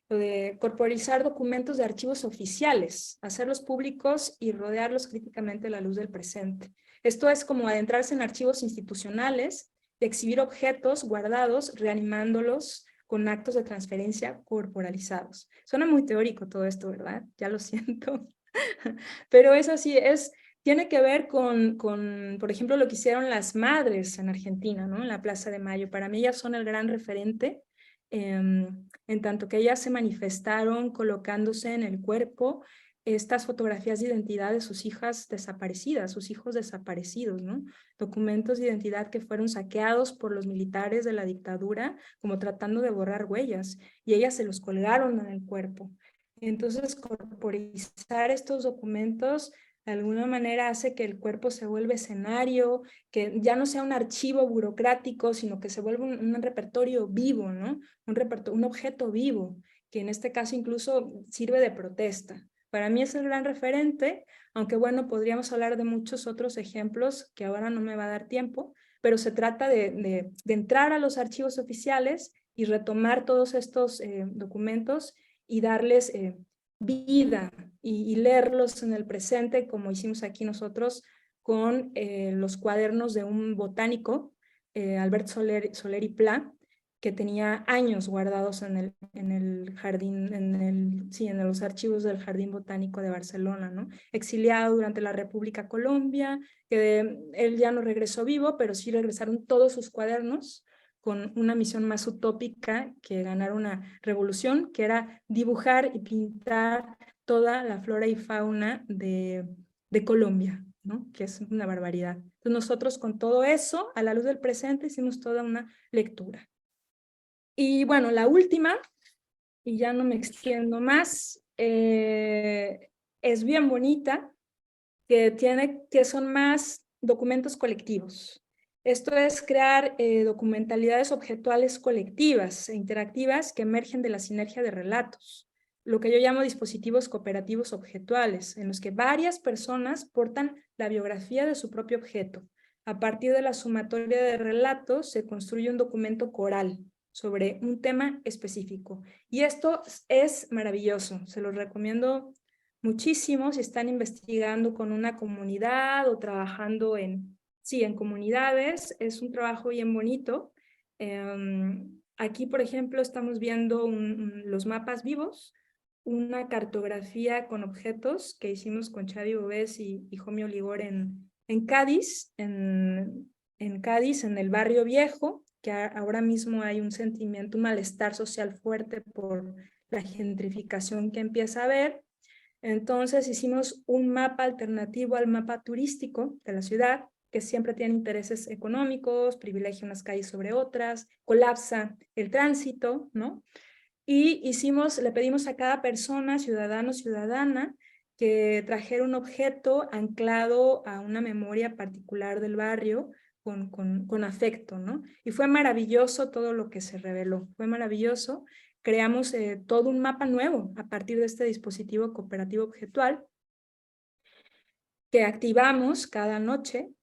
lo de corporizar documentos de archivos oficiales, hacerlos públicos y rodearlos críticamente a la luz del presente. Esto es como adentrarse en archivos institucionales, de exhibir objetos guardados, reanimándolos con actos de transferencia corporalizados. Suena muy teórico todo esto, ¿verdad? Ya lo siento. Pero es así, tiene que ver con, por ejemplo, lo que hicieron las madres en Argentina, ¿no? En la Plaza de Mayo. Para mí ellas son el gran referente, en tanto que ellas se manifestaron colocándose en el cuerpo estas fotografías de identidad de sus hijas desaparecidas, sus hijos desaparecidos, ¿no? Documentos de identidad que fueron saqueados por los militares de la dictadura, como tratando de borrar huellas, y ellas se los colgaron en el cuerpo. Entonces, corporizar estos documentos de alguna manera hace que el cuerpo se vuelva escenario, que ya no sea un archivo burocrático, sino que se vuelva un repertorio vivo, ¿no? Un objeto vivo, que en este caso incluso sirve de protesta. Para mí es el gran referente, aunque bueno, podríamos hablar de muchos otros ejemplos que ahora no me va a dar tiempo, pero se trata de entrar a los archivos oficiales y retomar todos estos documentos y darles vida y leerlos en el presente, como hicimos aquí nosotros con los cuadernos de un botánico, Albert Soler y Pla, que tenía años guardados en el jardín, en los archivos del Jardín Botánico de Barcelona, ¿no? Exiliado durante la República Colombia, que él ya no regresó vivo, pero sí regresaron todos sus cuadernos con una misión más utópica que ganar una revolución, que era dibujar y pintar toda la flora y fauna de Colombia, ¿no? Que es una barbaridad. Entonces nosotros con todo eso, a la luz del presente, hicimos toda una lectura. Y bueno, la última, y ya no me extiendo más, es bien bonita, que son más documentos colectivos. Esto es crear documentalidades objetuales colectivas e interactivas que emergen de la sinergia de relatos, lo que yo llamo dispositivos cooperativos objetuales, en los que varias personas portan la biografía de su propio objeto. A partir de la sumatoria de relatos se construye un documento coral sobre un tema específico. Y esto es maravilloso, se los recomiendo muchísimo si están investigando con una comunidad o trabajando en comunidades. Es un trabajo bien bonito. Aquí, por ejemplo, estamos viendo los mapas vivos, una cartografía con objetos que hicimos con Xavi Bobés y Jomi Oligor en Cádiz, en Cádiz, en el barrio viejo, que ahora mismo hay un sentimiento, un malestar social fuerte por la gentrificación que empieza a haber. Entonces hicimos un mapa alternativo al mapa turístico de la ciudad, que siempre tiene intereses económicos, privilegia unas calles sobre otras, colapsa el tránsito, ¿no? Y le pedimos a cada persona, ciudadano, ciudadana, que trajera un objeto anclado a una memoria particular del barrio con afecto, ¿no? Y fue maravilloso todo lo que se reveló, fue maravilloso. Creamos todo un mapa nuevo a partir de este dispositivo cooperativo objetual que activamos cada noche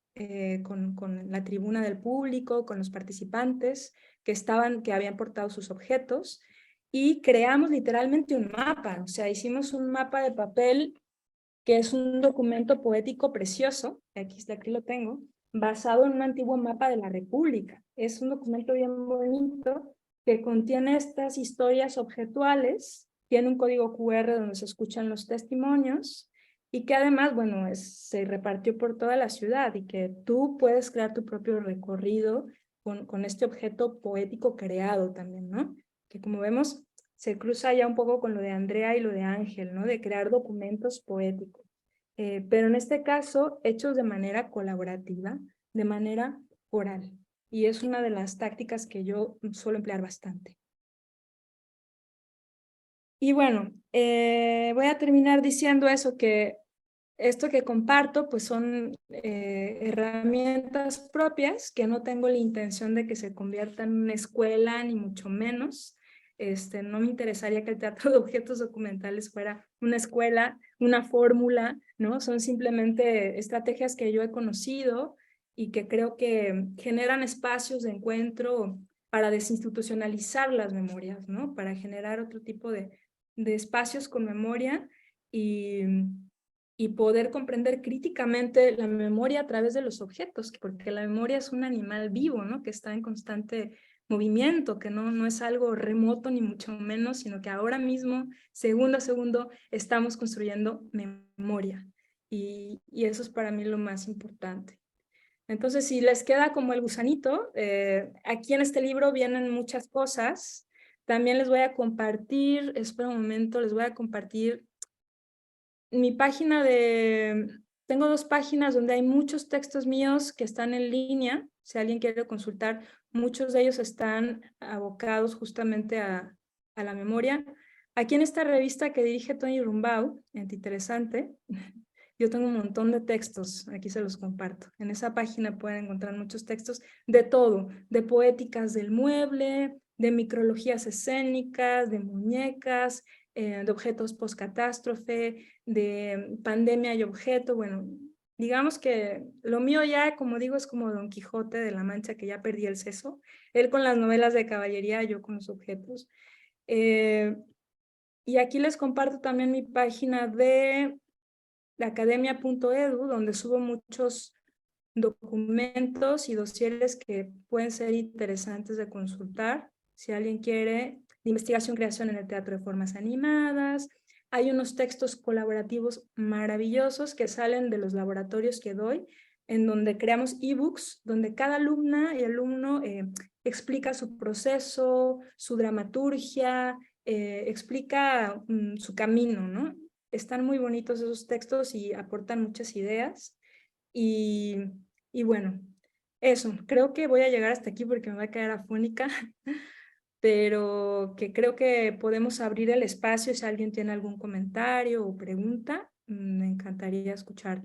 con la tribuna del público, con los participantes que habían portado sus objetos, y creamos literalmente un mapa. O sea, hicimos un mapa de papel que es un documento poético precioso, aquí lo tengo, basado en un antiguo mapa de la República. Es un documento bien bonito que contiene estas historias objetuales, tiene un código QR donde se escuchan los testimonios y que además, bueno, se repartió por toda la ciudad y que tú puedes crear tu propio recorrido con este objeto poético creado también, ¿no? Que como vemos se cruza ya un poco con lo de Andrea y lo de Ángel, ¿no? De crear documentos poéticos. pero en este caso hechos de manera colaborativa, de manera oral. Y es una de las tácticas que yo suelo emplear bastante. Y bueno, voy a terminar diciendo eso, que esto que comparto pues son herramientas propias que no tengo la intención de que se conviertan en una escuela, ni mucho menos. No me interesaría que el teatro de objetos documentales fuera una escuela, una fórmula, ¿no? Son simplemente estrategias que yo he conocido y que creo que generan espacios de encuentro para desinstitucionalizar las memorias, ¿no? Para generar otro tipo de espacios con memoria y poder comprender críticamente la memoria a través de los objetos, porque la memoria es un animal vivo, ¿no? Que está en constante movimiento, que no es algo remoto ni mucho menos, sino que ahora mismo, segundo a segundo, estamos construyendo memoria. Y eso es para mí lo más importante. Entonces, si les queda como el gusanito, aquí en este libro vienen muchas cosas. También les voy a compartir, espera un momento, les voy a compartir mi página tengo 2 páginas donde hay muchos textos míos que están en línea. Si alguien quiere consultar, muchos de ellos están abocados justamente a la memoria. Aquí en esta revista que dirige Tony Rumbau, Interesante, yo tengo un montón de textos, aquí se los comparto. En esa página pueden encontrar muchos textos de todo, de poéticas del mueble, de micrologías escénicas, de muñecas, de objetos post-catástrofe, de pandemia y objeto. Bueno, digamos que lo mío ya, como digo, es como Don Quijote de la Mancha, que ya perdí el seso. Él con las novelas de caballería, yo con los objetos. Y aquí les comparto también mi página de academia.edu, donde subo muchos documentos y dosieres que pueden ser interesantes de consultar. Si alguien quiere, de investigación, creación en el teatro de formas animadas. Hay unos textos colaborativos maravillosos que salen de los laboratorios que doy, en donde creamos ebooks, donde cada alumna y alumno explica su proceso, su dramaturgia, explica su camino, ¿no? Están muy bonitos esos textos y aportan muchas ideas. Y bueno, eso, creo que voy a llegar hasta aquí porque me voy a quedar afónica, pero que creo que podemos abrir el espacio si alguien tiene algún comentario o pregunta. Me encantaría escuchar.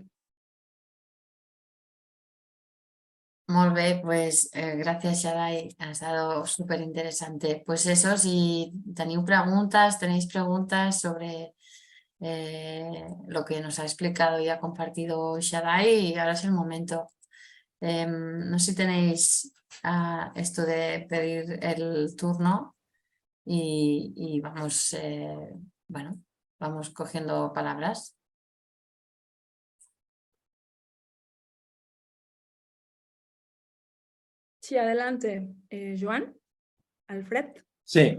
Molt bé, pues, gràcies, Xaday, ha estado súper interesante. Pues eso, si tenéis preguntas sobre lo que nos ha explicado y ha compartido Xaday, ahora es el momento. No sé si tenéis esto de pedir el turno y vamos, bueno, vamos cogiendo palabras. Sí, adelante, Joan, Alfred. Sí,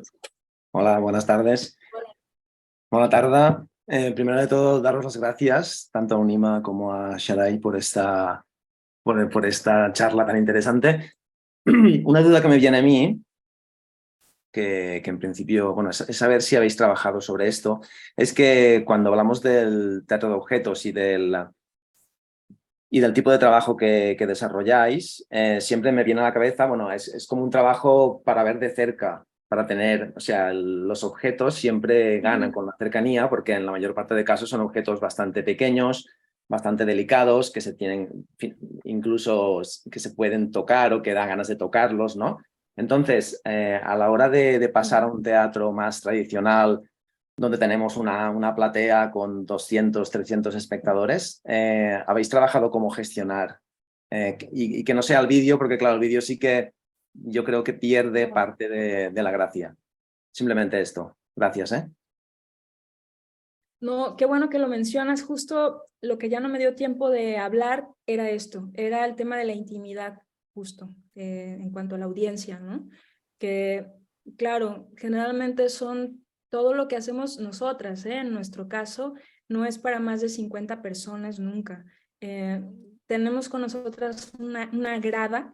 hola, buenas tardes. Buena tarde. Primero de todo, daros las gracias tanto a Unima como a Xaday por esta charla tan interesante. Una duda que me viene a mí, que en principio, bueno, es saber si habéis trabajado sobre esto, es que cuando hablamos del teatro de objetos y del tipo de trabajo que desarrolláis, siempre me viene a la cabeza, bueno, es como un trabajo para ver de cerca, para tener, o sea, los objetos siempre ganan con la cercanía porque en la mayor parte de casos son objetos bastante pequeños, bastante delicados, que se tienen, incluso que se pueden tocar o que da ganas de tocarlos, ¿no? Entonces, a la hora de pasar a un teatro más tradicional, donde tenemos una platea con 200, 300 espectadores, habéis trabajado cómo gestionar y que no sea el vídeo, porque claro, el vídeo sí que yo creo que pierde parte de la gracia. Simplemente esto. Gracias, ¿eh? No, qué bueno que lo mencionas. Justo lo que ya no me dio tiempo de hablar era esto, era el tema de la intimidad, justo, en cuanto a la audiencia, ¿no? Que, claro, generalmente son todo lo que hacemos nosotras, ¿eh? En nuestro caso, no es para más de 50 personas nunca. Tenemos con nosotras una grada,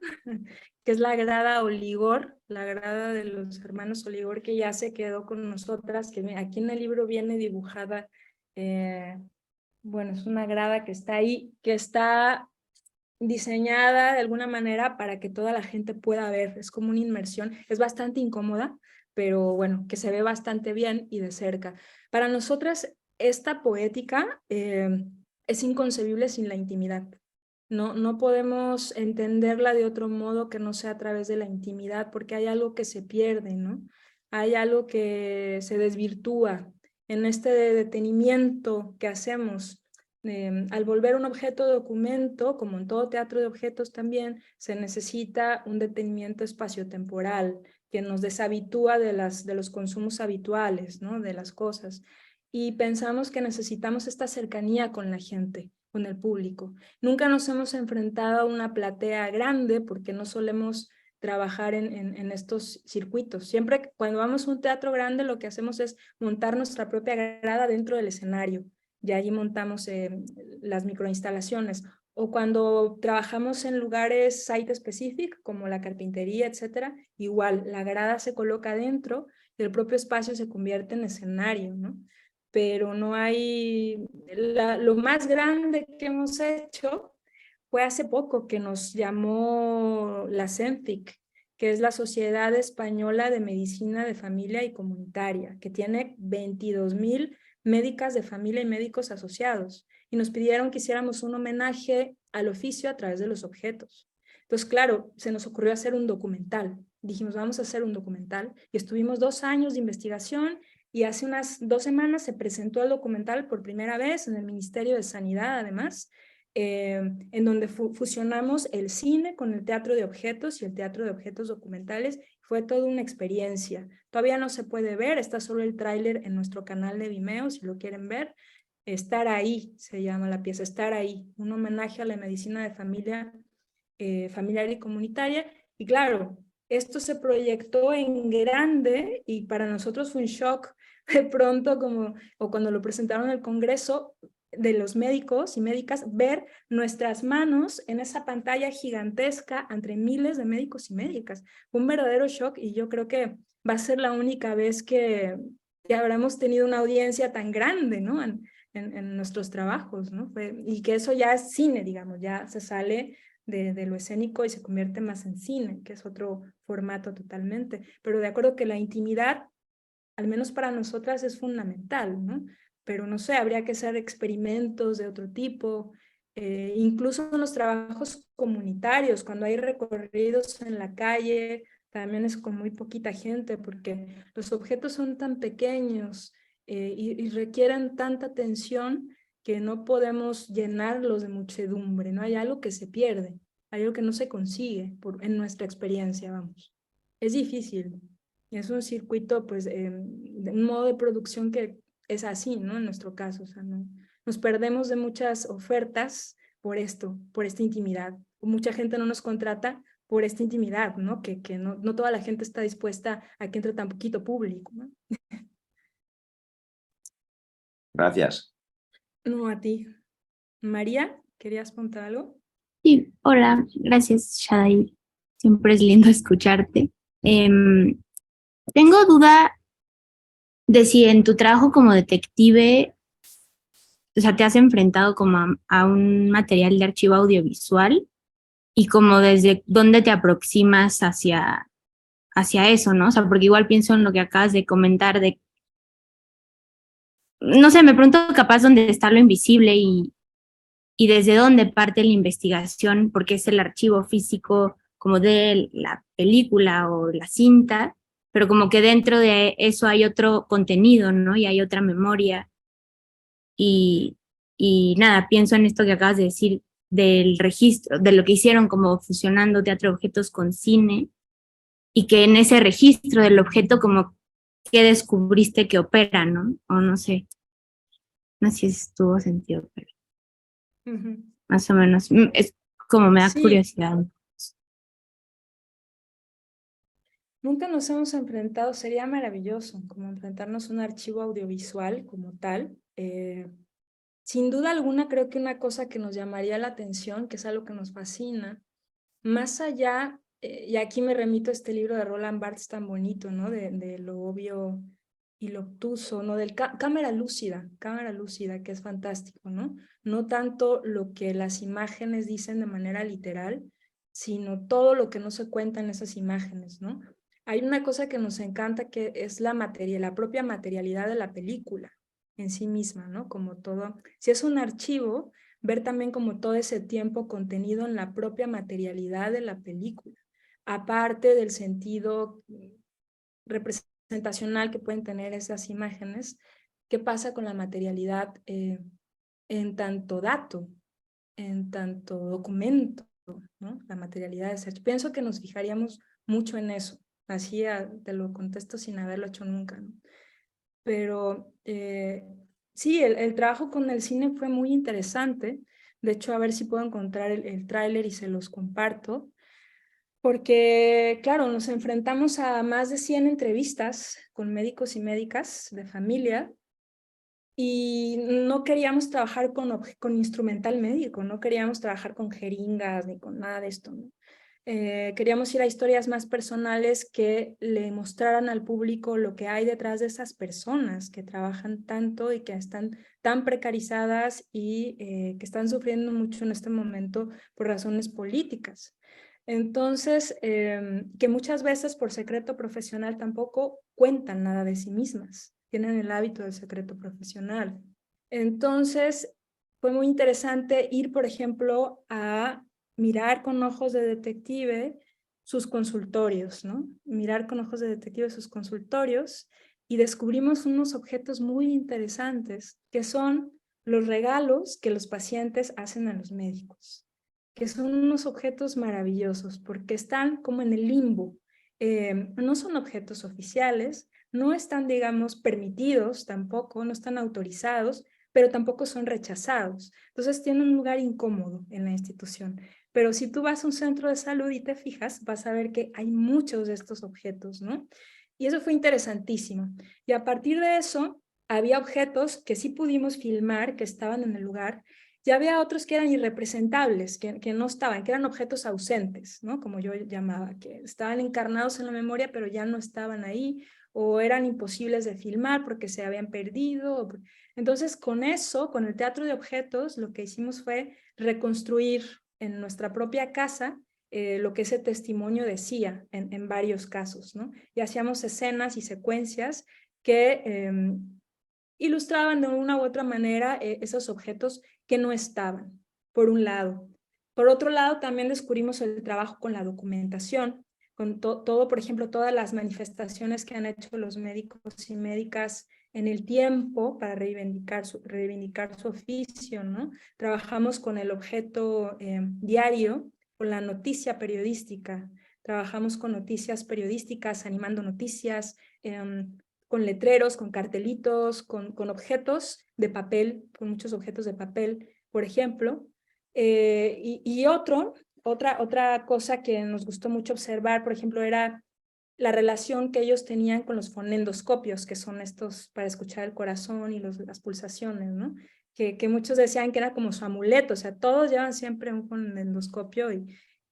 que es la grada Oligor, la grada de los hermanos Oligor, que ya se quedó con nosotras, que aquí en el libro viene dibujada bueno, es una grada que está ahí, que está diseñada de alguna manera para que toda la gente pueda ver. Es como una inmersión, es bastante incómoda, pero bueno, que se ve bastante bien y de cerca. Para nosotras, esta poética es inconcebible sin la intimidad. No podemos entenderla de otro modo que no sea a través de la intimidad, porque hay algo que se pierde, ¿no? Hay algo que se desvirtúa en este detenimiento que hacemos. Al volver un objeto de documento, como en todo teatro de objetos también, se necesita un detenimiento espaciotemporal que nos deshabitúa de los consumos habituales, ¿no? De las cosas. Y pensamos que necesitamos esta cercanía con la gente, con el público. Nunca nos hemos enfrentado a una platea grande porque no solemos trabajar en estos circuitos. Siempre cuando vamos a un teatro grande lo que hacemos es montar nuestra propia grada dentro del escenario y allí montamos las microinstalaciones. O cuando trabajamos en lugares site specific, como la carpintería, etcétera, igual la grada se coloca dentro y el propio espacio se convierte en escenario, ¿no? Pero no hay... lo más grande que hemos hecho fue hace poco que nos llamó la SENFIC, que es la Sociedad Española de Medicina de Familia y Comunitaria, que tiene 22,000 médicas de familia y médicos asociados, y nos pidieron que hiciéramos un homenaje al oficio a través de los objetos. Entonces, claro, se nos ocurrió hacer un documental. Dijimos, vamos a hacer un documental, y estuvimos 2 años de investigación, y hace unas 2 semanas se presentó el documental por primera vez en el Ministerio de Sanidad, además, en donde fusionamos el cine con el teatro de objetos y el teatro de objetos documentales. Fue toda una experiencia. Todavía no se puede ver, está solo el tráiler en nuestro canal de Vimeo, si lo quieren ver. Estar ahí, se llama la pieza, Estar ahí, un homenaje a la medicina de familia, familiar y comunitaria. Y claro, esto se proyectó en grande y para nosotros fue un shock de pronto, o cuando lo presentaron en el Congreso de los médicos y médicas, ver nuestras manos en esa pantalla gigantesca entre miles de médicos y médicas. Fue un verdadero shock y yo creo que va a ser la única vez que habremos tenido una audiencia tan grande, ¿no? En nuestros trabajos, ¿no? Y que eso ya es cine, digamos, ya se sale de lo escénico y se convierte más en cine, que es otro formato totalmente. Pero de acuerdo que la intimidad, al menos para nosotras, es fundamental, ¿no? Pero no sé, habría que hacer experimentos de otro tipo, incluso en los trabajos comunitarios, cuando hay recorridos en la calle, también es con muy poquita gente, porque los objetos son tan pequeños y requieren tanta atención que no podemos llenarlos de muchedumbre, ¿no? Hay algo que se pierde, hay algo que no se consigue en nuestra experiencia, vamos. Es difícil. Es un circuito, pues, un modo de producción que es así, ¿no? En nuestro caso, o sea, no, nos perdemos de muchas ofertas por esto, por esta intimidad. Mucha gente no nos contrata por esta intimidad, ¿no? Que no toda la gente está dispuesta a que entre tan poquito público, ¿no? Gracias. No, a ti. María, ¿querías contar algo? Sí, hola, gracias, Shadai. Siempre es lindo escucharte. Tengo duda de si en tu trabajo como detective, o sea, te has enfrentado como a un material de archivo audiovisual y como desde dónde te aproximas hacia eso, ¿no? O sea, porque igual pienso en lo que acabas de comentar de, no sé, me pregunto capaz dónde está lo invisible y desde dónde parte la investigación, porque es el archivo físico como de la película o la cinta, pero como que dentro de eso hay otro contenido, ¿no? Y hay otra memoria. Y, y nada, pienso en esto que acabas de decir del registro, de lo que hicieron como fusionando teatro de objetos con cine, y que en ese registro del objeto como que descubriste que opera, ¿no? O no sé, no sé si tuvo sentido, pero más o menos, es como me da Sí, curiosidad. nunca nos hemos enfrentado, sería maravilloso como enfrentarnos a un archivo audiovisual como tal. Sin duda alguna, creo que una cosa que nos llamaría la atención, que es algo que nos fascina, más allá, y aquí me remito a este libro de Roland Barthes tan bonito, ¿no? De lo obvio y lo obtuso, ¿no? Del cámara lúcida, que es fantástico, ¿no? No tanto lo que las imágenes dicen de manera literal, sino todo lo que no se cuenta en esas imágenes, ¿no? Hay una cosa que nos encanta que es la propia materialidad de la película en sí misma, ¿no? Como todo, si es un archivo, ver también como todo ese tiempo contenido en la propia materialidad de la película, aparte del sentido representacional que pueden tener esas imágenes. ¿Qué pasa con la materialidad en tanto dato, en tanto documento, ¿no? La materialidad de ese. Pienso que nos fijaríamos mucho en eso. Así te lo contesto sin haberlo hecho nunca, ¿no? Pero sí, el trabajo con el cine fue muy interesante. De hecho, a ver si puedo encontrar el tráiler y se los comparto. Porque, claro, nos enfrentamos a más de 100 entrevistas con médicos y médicas de familia y no queríamos trabajar con instrumental médico, no queríamos trabajar con jeringas ni con nada de esto, ¿no? Queríamos ir a historias más personales que le mostraran al público lo que hay detrás de esas personas que trabajan tanto y que están tan precarizadas y que están sufriendo mucho en este momento por razones políticas. Entonces, que muchas veces por secreto profesional tampoco cuentan nada de sí mismas, tienen el hábito del secreto profesional. Entonces, fue muy interesante ir, por ejemplo, a mirar con ojos de detective sus consultorios, ¿no? Mirar con ojos de detective sus consultorios y descubrimos unos objetos muy interesantes que son los regalos que los pacientes hacen a los médicos, que son unos objetos maravillosos porque están como en el limbo. No son objetos oficiales, no están, digamos, permitidos tampoco, no están autorizados, pero tampoco son rechazados. Entonces tienen un lugar incómodo en la institución. Pero si tú vas a un centro de salud y te fijas, vas a ver que hay muchos de estos objetos, ¿no? Y eso fue interesantísimo. Y a partir de eso, había objetos que sí pudimos filmar, que estaban en el lugar, y había otros que eran irrepresentables, que no estaban, que eran objetos ausentes, ¿no? Como yo llamaba, que estaban encarnados en la memoria, pero ya no estaban ahí, o eran imposibles de filmar porque se habían perdido. Entonces, con eso, con el teatro de objetos, lo que hicimos fue reconstruir en nuestra propia casa lo que ese testimonio decía en varios casos, ¿no? Y hacíamos escenas y secuencias que ilustraban de una u otra manera esos objetos que no estaban, por un lado. Por otro lado, también descubrimos el trabajo con la documentación, con todo, por ejemplo, todas las manifestaciones que han hecho los médicos y médicas en el tiempo para reivindicar su oficio, ¿no? Trabajamos con el objeto diario, con la noticia periodística, trabajamos con noticias periodísticas, animando noticias, con letreros, con cartelitos, con objetos de papel, con muchos objetos de papel, por ejemplo. Y otra cosa que nos gustó mucho observar, por ejemplo, era la relación que ellos tenían con los fonendoscopios, que son estos para escuchar el corazón y las pulsaciones, ¿no? Que muchos decían que era como su amuleto, o sea, todos llevan siempre un fonendoscopio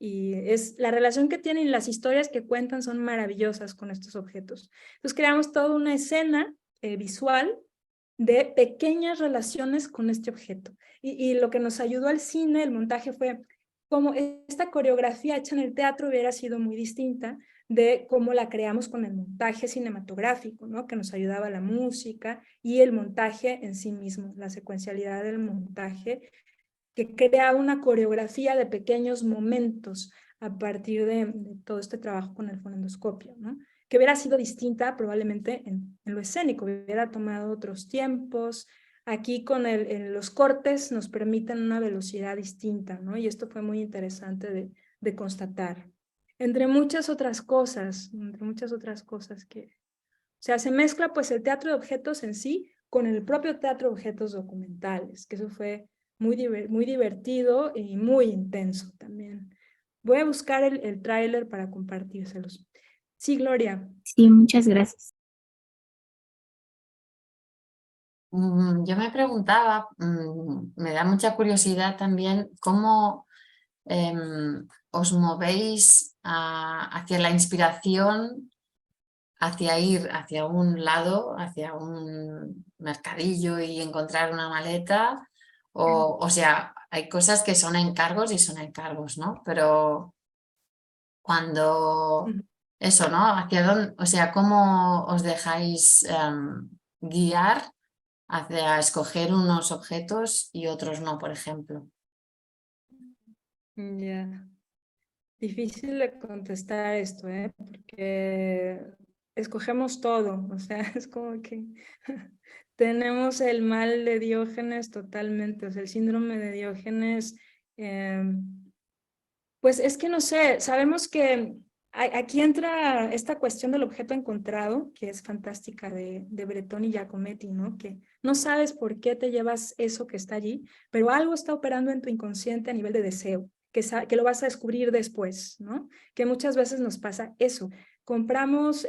y es la relación que tienen y las historias que cuentan son maravillosas con estos objetos. Entonces creamos toda una escena visual de pequeñas relaciones con este objeto. Y lo que nos ayudó al cine, el montaje, fue como esta coreografía hecha en el teatro hubiera sido muy distinta de cómo la creamos con el montaje cinematográfico, ¿no? Que nos ayudaba la música y el montaje en sí mismo, la secuencialidad del montaje, que crea una coreografía de pequeños momentos a partir de todo este trabajo con el fonendoscopio, ¿no? Que hubiera sido distinta probablemente en lo escénico, hubiera tomado otros tiempos. Aquí con los cortes nos permiten una velocidad distinta, ¿no? Y esto fue muy interesante de constatar. Entre muchas otras cosas que... O sea, se mezcla pues el teatro de objetos en sí con el propio teatro de objetos documentales, que eso fue muy divertido y muy intenso también. Voy a buscar el tráiler para compartírselos. Sí, Gloria. Sí, muchas gracias. Yo me preguntaba, me da mucha curiosidad también cómo os movéis hacia la inspiración hacia ir hacia un lado, hacia un mercadillo y encontrar una maleta. O sea, hay cosas que son encargos y son encargos, ¿no? Pero cuando eso, ¿no? Hacia dónde, o sea, ¿cómo os dejáis guiar hacia escoger unos objetos y otros no, por ejemplo? Ya. Difícil de contestar esto, porque escogemos todo, o sea, es como que tenemos el mal de Diógenes totalmente, o sea, el síndrome de Diógenes, pues es que no sé, sabemos que aquí entra esta cuestión del objeto encontrado, que es fantástica de Breton y Giacometti, ¿no? Que no sabes por qué te llevas eso que está allí, pero algo está operando en tu inconsciente a nivel de deseo, que lo vas a descubrir después, ¿no? Que muchas veces nos pasa eso. Compramos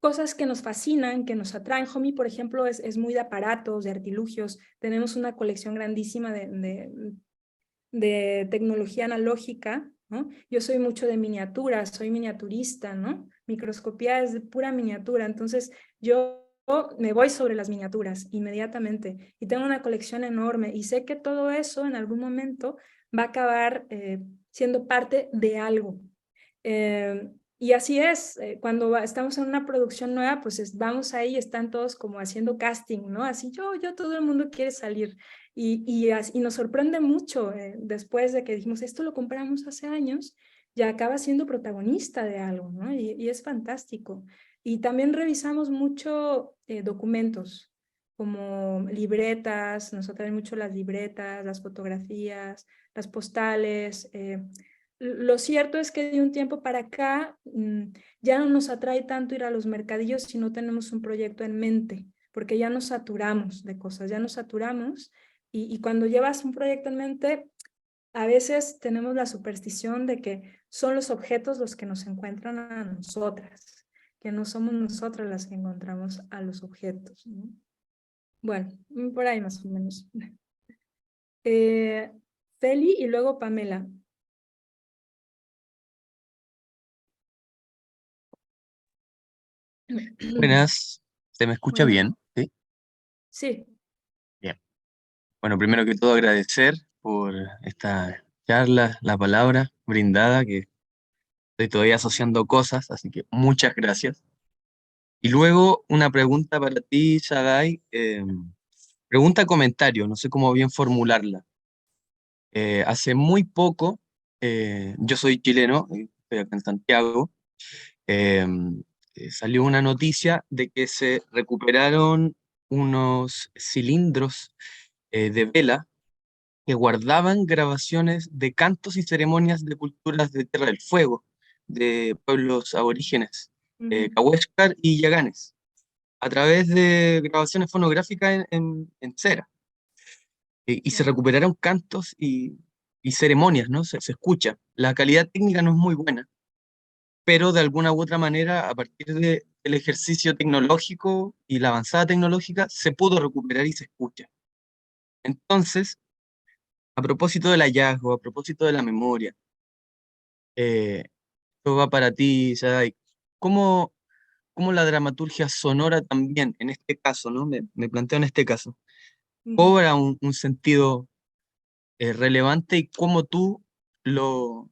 cosas que nos fascinan, que nos atraen. Homey, por ejemplo, es muy de aparatos, de artilugios. Tenemos una colección grandísima de tecnología analógica, ¿no? Yo soy mucho de miniaturas, soy miniaturista, ¿no? Microscopía es de pura miniatura, entonces yo me voy sobre las miniaturas inmediatamente y tengo una colección enorme y sé que todo eso en algún momento va a acabar siendo parte de algo. Y así es, cuando estamos en una producción nueva, pues vamos ahí, están todos como haciendo casting, ¿no? Así todo el mundo quiere salir. Y nos sorprende mucho después de que dijimos, esto lo compramos hace años, ya acaba siendo protagonista de algo, ¿no? Y es fantástico. Y también revisamos mucho documentos, como libretas, nos atraen mucho las libretas, las fotografías, las postales. Lo cierto es que de un tiempo para acá ya no nos atrae tanto ir a los mercadillos si no tenemos un proyecto en mente, porque ya nos saturamos de cosas, ya nos saturamos y cuando llevas un proyecto en mente, a veces tenemos la superstición de que son los objetos los que nos encuentran a nosotras, que no somos nosotras las que encontramos a los objetos, ¿no? Bueno, por ahí más o menos. Feli y luego Pamela. Buenas, ¿se me escucha Bueno, bien? ¿Sí? sí. Bien. Bueno, primero que todo agradecer por esta charla, la palabra brindada, que estoy todavía asociando cosas, así que muchas gracias. Y luego una pregunta para ti, Shaddai, pregunta comentario, no sé cómo bien formularla. Hace muy poco, yo soy chileno, estoy acá en Santiago, eh, salió una noticia de que se recuperaron unos cilindros de vela que guardaban grabaciones de cantos y ceremonias de culturas de Tierra del Fuego, de pueblos aborígenes, Cahuéscar y Yaganes, a través de grabaciones fonográficas en cera. Y se recuperaron cantos y ceremonias, ¿no? Se escucha. La calidad técnica no es muy buena, pero de alguna u otra manera, a partir del ejercicio tecnológico y la avanzada tecnológica, se pudo recuperar y se escucha. Entonces, a propósito del hallazgo, a propósito de la memoria, esto va para ti, Shaddai. ¿Cómo, cómo la dramaturgia sonora también, en este caso, ¿no? Me planteo en este caso, cobra un sentido relevante y cómo tú lo,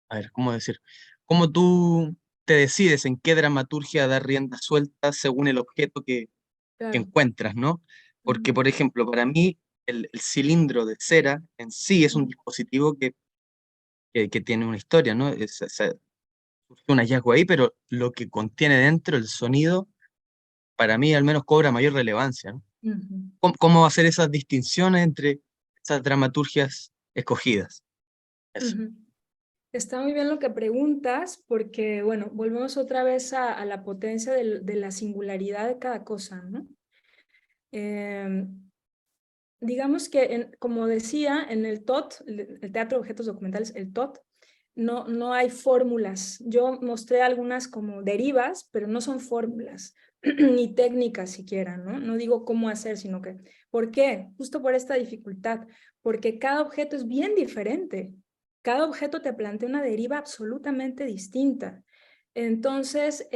a ver, ¿cómo decir? ¿Cómo tú te decides en qué dramaturgia dar rienda suelta según el objeto que Claro. encuentras, ¿no? Porque, por ejemplo, para mí el cilindro de cera en sí es un dispositivo que tiene una historia, ¿no? Surgió un hallazgo ahí, pero lo que contiene dentro, el sonido, para mí al menos cobra mayor relevancia, ¿no? ¿Cómo hacer esas distinciones entre esas dramaturgias escogidas? Eso. Está muy bien lo que preguntas porque, bueno, volvemos otra vez a la potencia de la singularidad de cada cosa, ¿no? Digamos que, como decía, en el TOT, el Teatro de Objetos Documentales, el TOT, no hay fórmulas. Yo mostré algunas como derivas, pero no son fórmulas, ni técnicas siquiera, ¿no? No digo cómo hacer, sino que, ¿por qué? Justo por esta dificultad, porque cada objeto es bien diferente. Cada objeto te plantea una deriva absolutamente distinta. Entonces,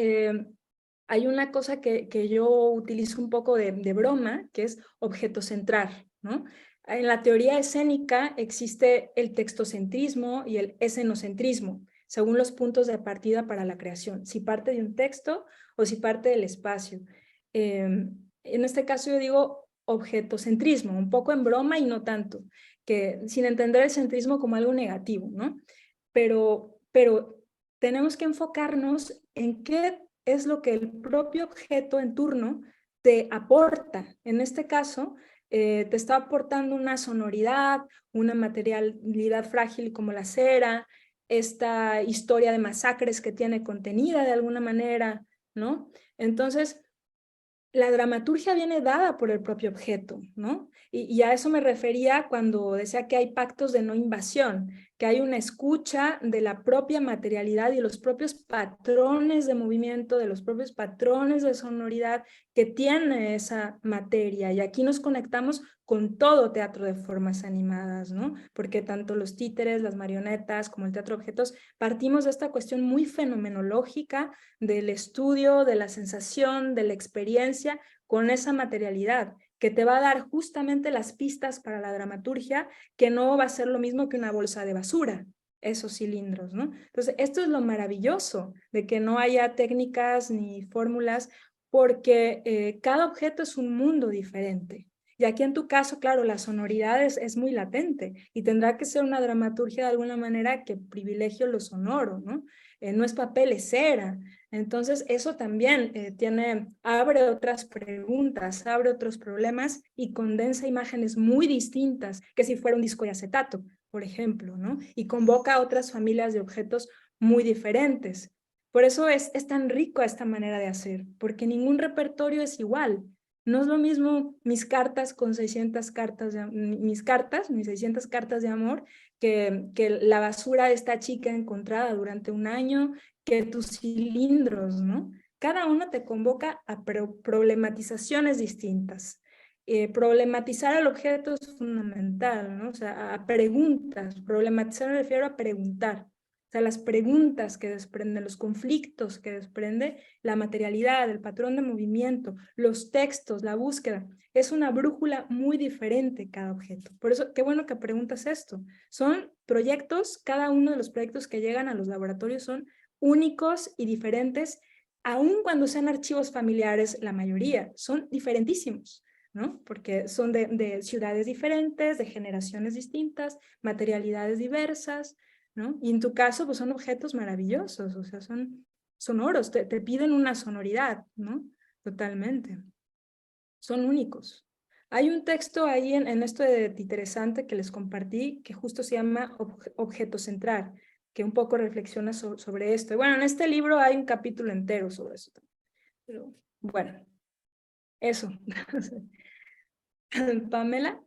hay una cosa que yo utilizo un poco de broma, que es objetocentrar, ¿no? En la teoría escénica existe el textocentrismo y el escenocentrismo, según los puntos de partida para la creación, si parte de un texto o si parte del espacio. En este caso yo digo objetocentrismo, un poco en broma y no tanto, que sin entender el centrismo como algo negativo, ¿no? Pero tenemos que enfocarnos en qué es lo que el propio objeto en turno te aporta. En este caso, te está aportando una sonoridad, una materialidad frágil como la cera, esta historia de masacres que tiene contenida de alguna manera, ¿no? Entonces, la dramaturgia viene dada por el propio objeto, ¿no? Y a eso me refería cuando decía que hay pactos de no invasión, que hay una escucha de la propia materialidad y los propios patrones de movimiento, de los propios patrones de sonoridad que tiene esa materia. Y aquí nos conectamos con todo teatro de formas animadas, ¿no? Porque tanto los títeres, las marionetas, como el teatro de objetos, partimos de esta cuestión muy fenomenológica del estudio, de la sensación, de la experiencia con esa materialidad que te va a dar justamente las pistas para la dramaturgia, que no va a ser lo mismo que una bolsa de basura, esos cilindros, ¿no? Entonces, esto es lo maravilloso de que no haya técnicas ni fórmulas, porque cada objeto es un mundo diferente. Y aquí en tu caso, claro, la sonoridad es muy latente y tendrá que ser una dramaturgia de alguna manera que privilegie lo sonoro, ¿no? No es papel, es cera. Entonces, eso también abre otras preguntas, abre otros problemas y condensa imágenes muy distintas que si fuera un disco de acetato, por ejemplo, ¿no? Y convoca a otras familias de objetos muy diferentes. Por eso es tan rico esta manera de hacer, porque ningún repertorio es igual. No es lo mismo mis cartas con 600 cartas, mis 600 cartas de amor, que la basura de esta chica encontrada durante un año, que tus cilindros, ¿no? Cada uno te convoca a problematizaciones distintas. Problematizar el objeto es fundamental, ¿no? O sea, a preguntas. Problematizar me refiero a preguntar. O sea, las preguntas que desprenden, los conflictos que desprende la materialidad, el patrón de movimiento, los textos, la búsqueda. Es una brújula muy diferente cada objeto. Por eso, qué bueno que preguntas esto. Son proyectos, cada uno de los proyectos que llegan a los laboratorios son únicos y diferentes, aun cuando sean archivos familiares, la mayoría son diferentísimos, ¿no? Porque son de ciudades diferentes, de generaciones distintas, materialidades diversas, ¿no? Y en tu caso, pues son objetos maravillosos, o sea, son sonoros, te piden una sonoridad, ¿no? Totalmente. Son únicos. Hay un texto ahí en esto de interesante que les compartí, que justo se llama Objetocentrar, que un poco reflexiona sobre esto. Y bueno, en este libro hay un capítulo entero sobre eso. Pero bueno, eso. Pamela.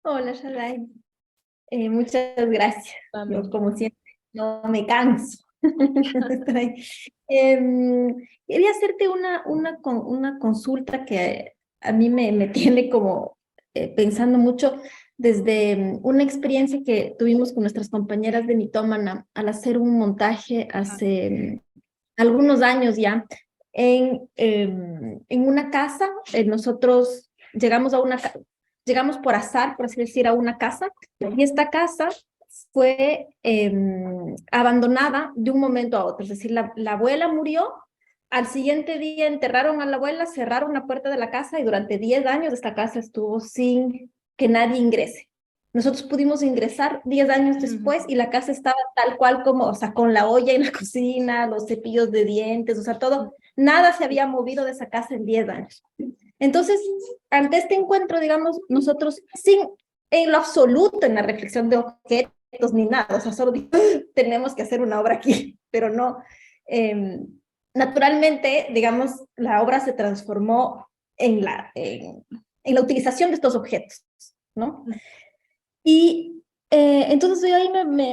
Hola, Shaddai. Muchas gracias. Yo, como siempre, no me canso. Quería hacerte una consulta que a mí me tiene como pensando mucho desde una experiencia que tuvimos con nuestras compañeras de Mitómana al hacer un montaje hace algunos años ya en una casa. Nosotros llegamos llegamos por azar, por así decir, a una casa, y esta casa fue abandonada de un momento a otro. Es decir, la abuela murió, al siguiente día enterraron a la abuela, cerraron la puerta de la casa y durante 10 años esta casa estuvo sin que nadie ingrese. Nosotros pudimos ingresar 10 años después y la casa estaba tal cual como, o sea, con la olla en la cocina, los cepillos de dientes, o sea, todo, nada se había movido de esa casa en 10 años. Entonces, ante este encuentro, digamos, nosotros, sin en lo absoluto en la reflexión de objetos ni nada, o sea, solo tenemos que hacer una obra aquí, pero no. Naturalmente, digamos, la obra se transformó en la utilización de estos objetos, ¿no? Y entonces yo ahí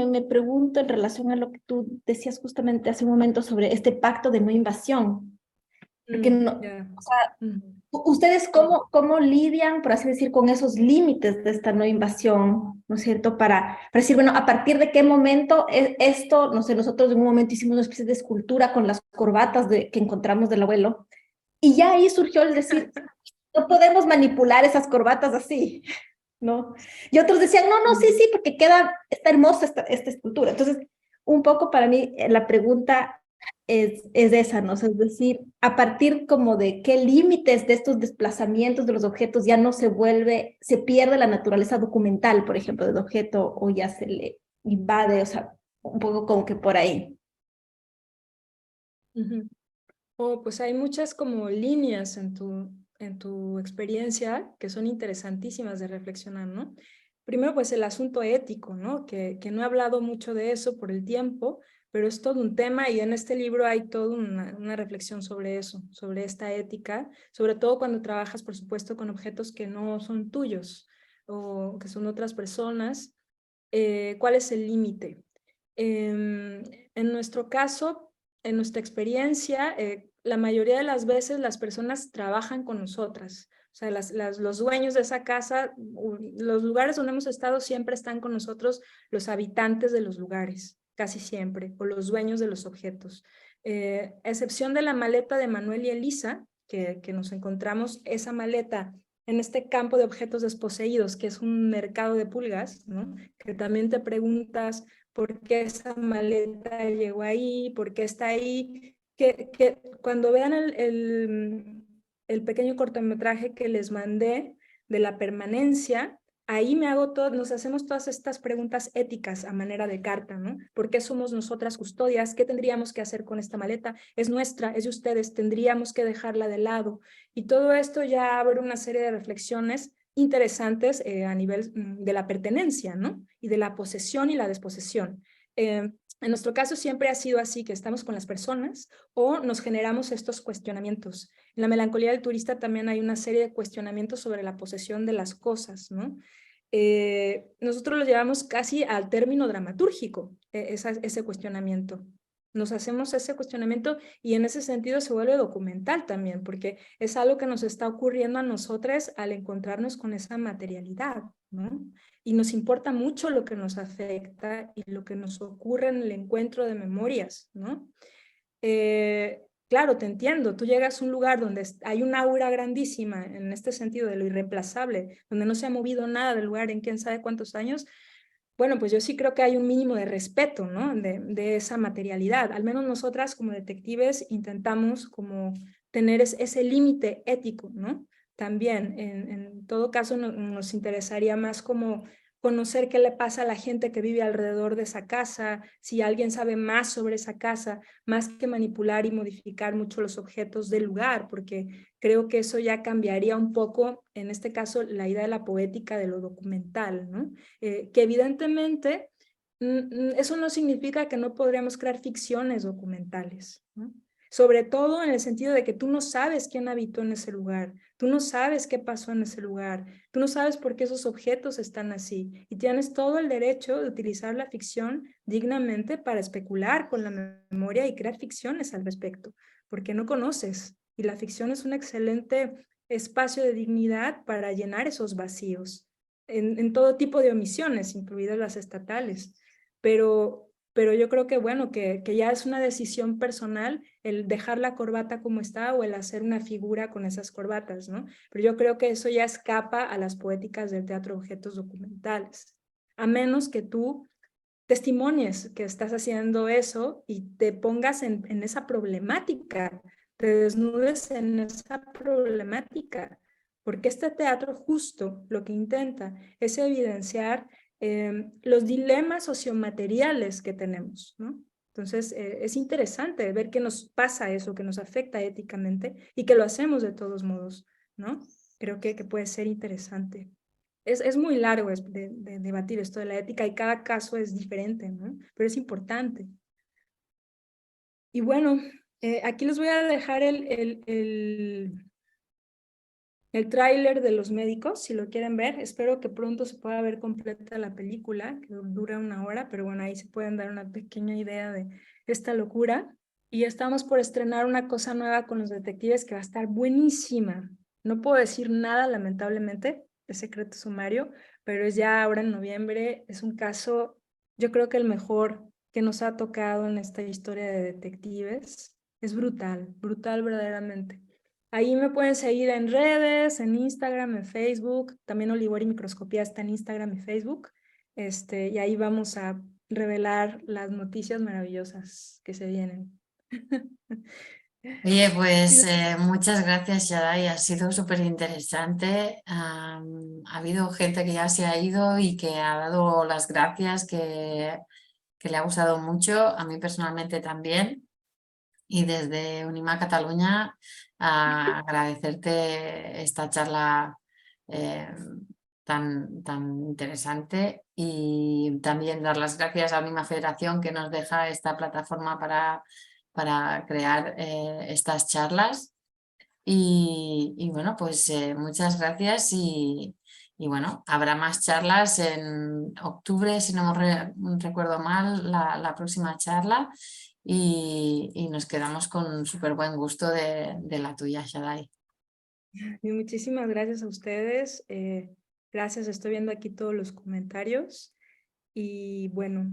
me pregunto en relación a lo que tú decías justamente hace un momento sobre este pacto de no invasión. Porque no, Ya. o sea, Ujú. ¿ustedes cómo lidian, por así decir, con esos límites de esta no invasión, ¿no es cierto? Para decir, bueno, ¿a partir de qué momento esto, no sé, nosotros en un momento hicimos una especie de escultura con las corbatas que encontramos del abuelo, y ya ahí surgió el decir, no podemos manipular esas corbatas así, ¿no? Y otros decían, no, no, sí, sí, porque está hermosa esta escultura. Entonces, un poco para mí la pregunta es esa, ¿no? O sea, es decir, a partir como de qué límites de estos desplazamientos de los objetos ya no se pierde la naturaleza documental, por ejemplo, del objeto o ya se le invade, o sea, un poco como que por ahí. Ujú. Oh, pues hay muchas como líneas en tu experiencia que son interesantísimas de reflexionar, ¿no? Primero, pues el asunto ético, ¿no? Que no he hablado mucho de eso por el tiempo, pero es todo un tema y en este libro hay toda una reflexión sobre eso, sobre esta ética, sobre todo cuando trabajas, por supuesto, con objetos que no son tuyos o que son de otras personas. ¿Cuál es el límite? En nuestro caso, en nuestra experiencia, la mayoría de las veces las personas trabajan con nosotras. O sea, los dueños de esa casa, los lugares donde hemos estado siempre están con nosotros los habitantes de los lugares, casi siempre, o los dueños de los objetos. Excepción de la maleta de Manuel y Elisa, que nos encontramos esa maleta en este campo de objetos desposeídos, que es un mercado de pulgas, ¿no? Que también te preguntas por qué esa maleta llegó ahí, por qué está ahí, que cuando vean el pequeño cortometraje que les mandé de la permanencia, ahí nos hacemos todas estas preguntas éticas a manera de carta, ¿no? ¿Por qué somos nosotras custodias? ¿Qué tendríamos que hacer con esta maleta? Es nuestra, es de ustedes, tendríamos que dejarla de lado. Y todo esto ya abre una serie de reflexiones interesantes a nivel de la pertenencia, ¿no? Y de la posesión y la desposesión. En nuestro caso siempre ha sido así, que estamos con las personas o nos generamos estos cuestionamientos. En la melancolía del turista también hay una serie de cuestionamientos sobre la posesión de las cosas, ¿no? Nosotros lo llevamos casi al término dramatúrgico, ese cuestionamiento. Nos hacemos ese cuestionamiento y en ese sentido se vuelve documental también, porque es algo que nos está ocurriendo a nosotros al encontrarnos con esa materialidad, ¿no? Y nos importa mucho lo que nos afecta y lo que nos ocurre en el encuentro de memorias, ¿no? Claro, te entiendo, tú llegas a un lugar donde hay una aura grandísima en este sentido de lo irreemplazable, donde no se ha movido nada del lugar en quién sabe cuántos años. Bueno, pues yo sí creo que hay un mínimo de respeto, ¿no? De esa materialidad. Al menos nosotras como detectives intentamos como tener ese límite ético, ¿no? También, en todo caso, nos interesaría más como conocer qué le pasa a la gente que vive alrededor de esa casa, si alguien sabe más sobre esa casa, más que manipular y modificar mucho los objetos del lugar, porque creo que eso ya cambiaría un poco, en este caso, la idea de la poética de lo documental, ¿no? Que evidentemente eso no significa que no podríamos crear ficciones documentales, ¿no? Sobre todo en el sentido de que tú no sabes quién habitó en ese lugar, tú no sabes qué pasó en ese lugar, tú no sabes por qué esos objetos están así y tienes todo el derecho de utilizar la ficción dignamente para especular con la memoria y crear ficciones al respecto, porque no conoces y la ficción es un excelente espacio de dignidad para llenar esos vacíos en todo tipo de omisiones, incluidas las estatales. Pero yo creo que, bueno, que ya es una decisión personal el dejar la corbata como está o el hacer una figura con esas corbatas, ¿no? Pero yo creo que eso ya escapa a las poéticas del teatro de objetos documentales, a menos que tú testimonies que estás haciendo eso y te pongas en esa problemática, te desnudes en esa problemática, porque este teatro justo lo que intenta es evidenciar los dilemas sociomateriales que tenemos, ¿no? Entonces, es interesante ver que nos pasa eso, que nos afecta éticamente y que lo hacemos de todos modos, ¿no? Creo que puede ser interesante. Es muy largo de debatir esto de la ética y cada caso es diferente, ¿no? Pero es importante. Y bueno, aquí les voy a dejar el tráiler de Los Médicos, si lo quieren ver. Espero que pronto se pueda ver completa la película, que dura 1 hora, pero bueno, ahí se pueden dar una pequeña idea de esta locura. Y estamos por estrenar una cosa nueva con los detectives que va a estar buenísima. No puedo decir nada, lamentablemente, es secreto sumario, pero es ya ahora en noviembre. Es un caso, yo creo que el mejor que nos ha tocado en esta historia de detectives. Es brutal, brutal verdaderamente. Ahí me pueden seguir en redes, en Instagram, en Facebook. También Oligor y Microscopía está en Instagram y Facebook. Y ahí vamos a revelar las noticias maravillosas que se vienen. Oye, pues muchas gracias, Shaddai, ha sido súper interesante. Ha habido gente que ya se ha ido y que ha dado las gracias, que le ha gustado mucho, a mí personalmente también. Y desde Unima Cataluña, agradecerte esta charla tan interesante y también dar las gracias a Unima Federación que nos deja esta plataforma para crear estas charlas. Y bueno, pues muchas gracias y bueno, habrá más charlas en octubre, si no recuerdo mal, la próxima charla y nos quedamos con súper buen gusto de la tuya, Shaddai. Y muchísimas gracias a ustedes. Gracias, estoy viendo aquí todos los comentarios. Y bueno,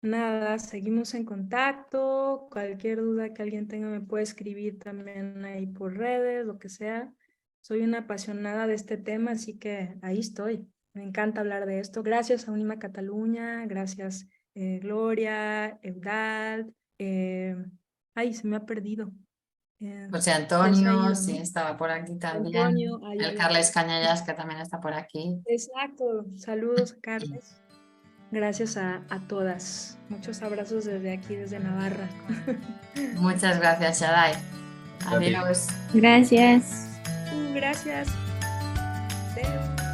nada, seguimos en contacto. Cualquier duda que alguien tenga me puede escribir también ahí por redes, lo que sea. Soy una apasionada de este tema, así que ahí estoy. Me encanta hablar de esto. Gracias a Unima Cataluña, gracias Gloria, Eudald. Ay, se me ha perdido. José Ya se ha Antonio, ido, sí, ¿no? estaba por aquí también. Antonio, ay, El ay, Carles ay. Cañellas, que también está por aquí. Exacto. Saludos, Carlos. Gracias a todas. Muchos abrazos desde aquí, desde Navarra. Muchas gracias, Shaddai. Gracias. Adiós. Gracias. Gracias. Adeu.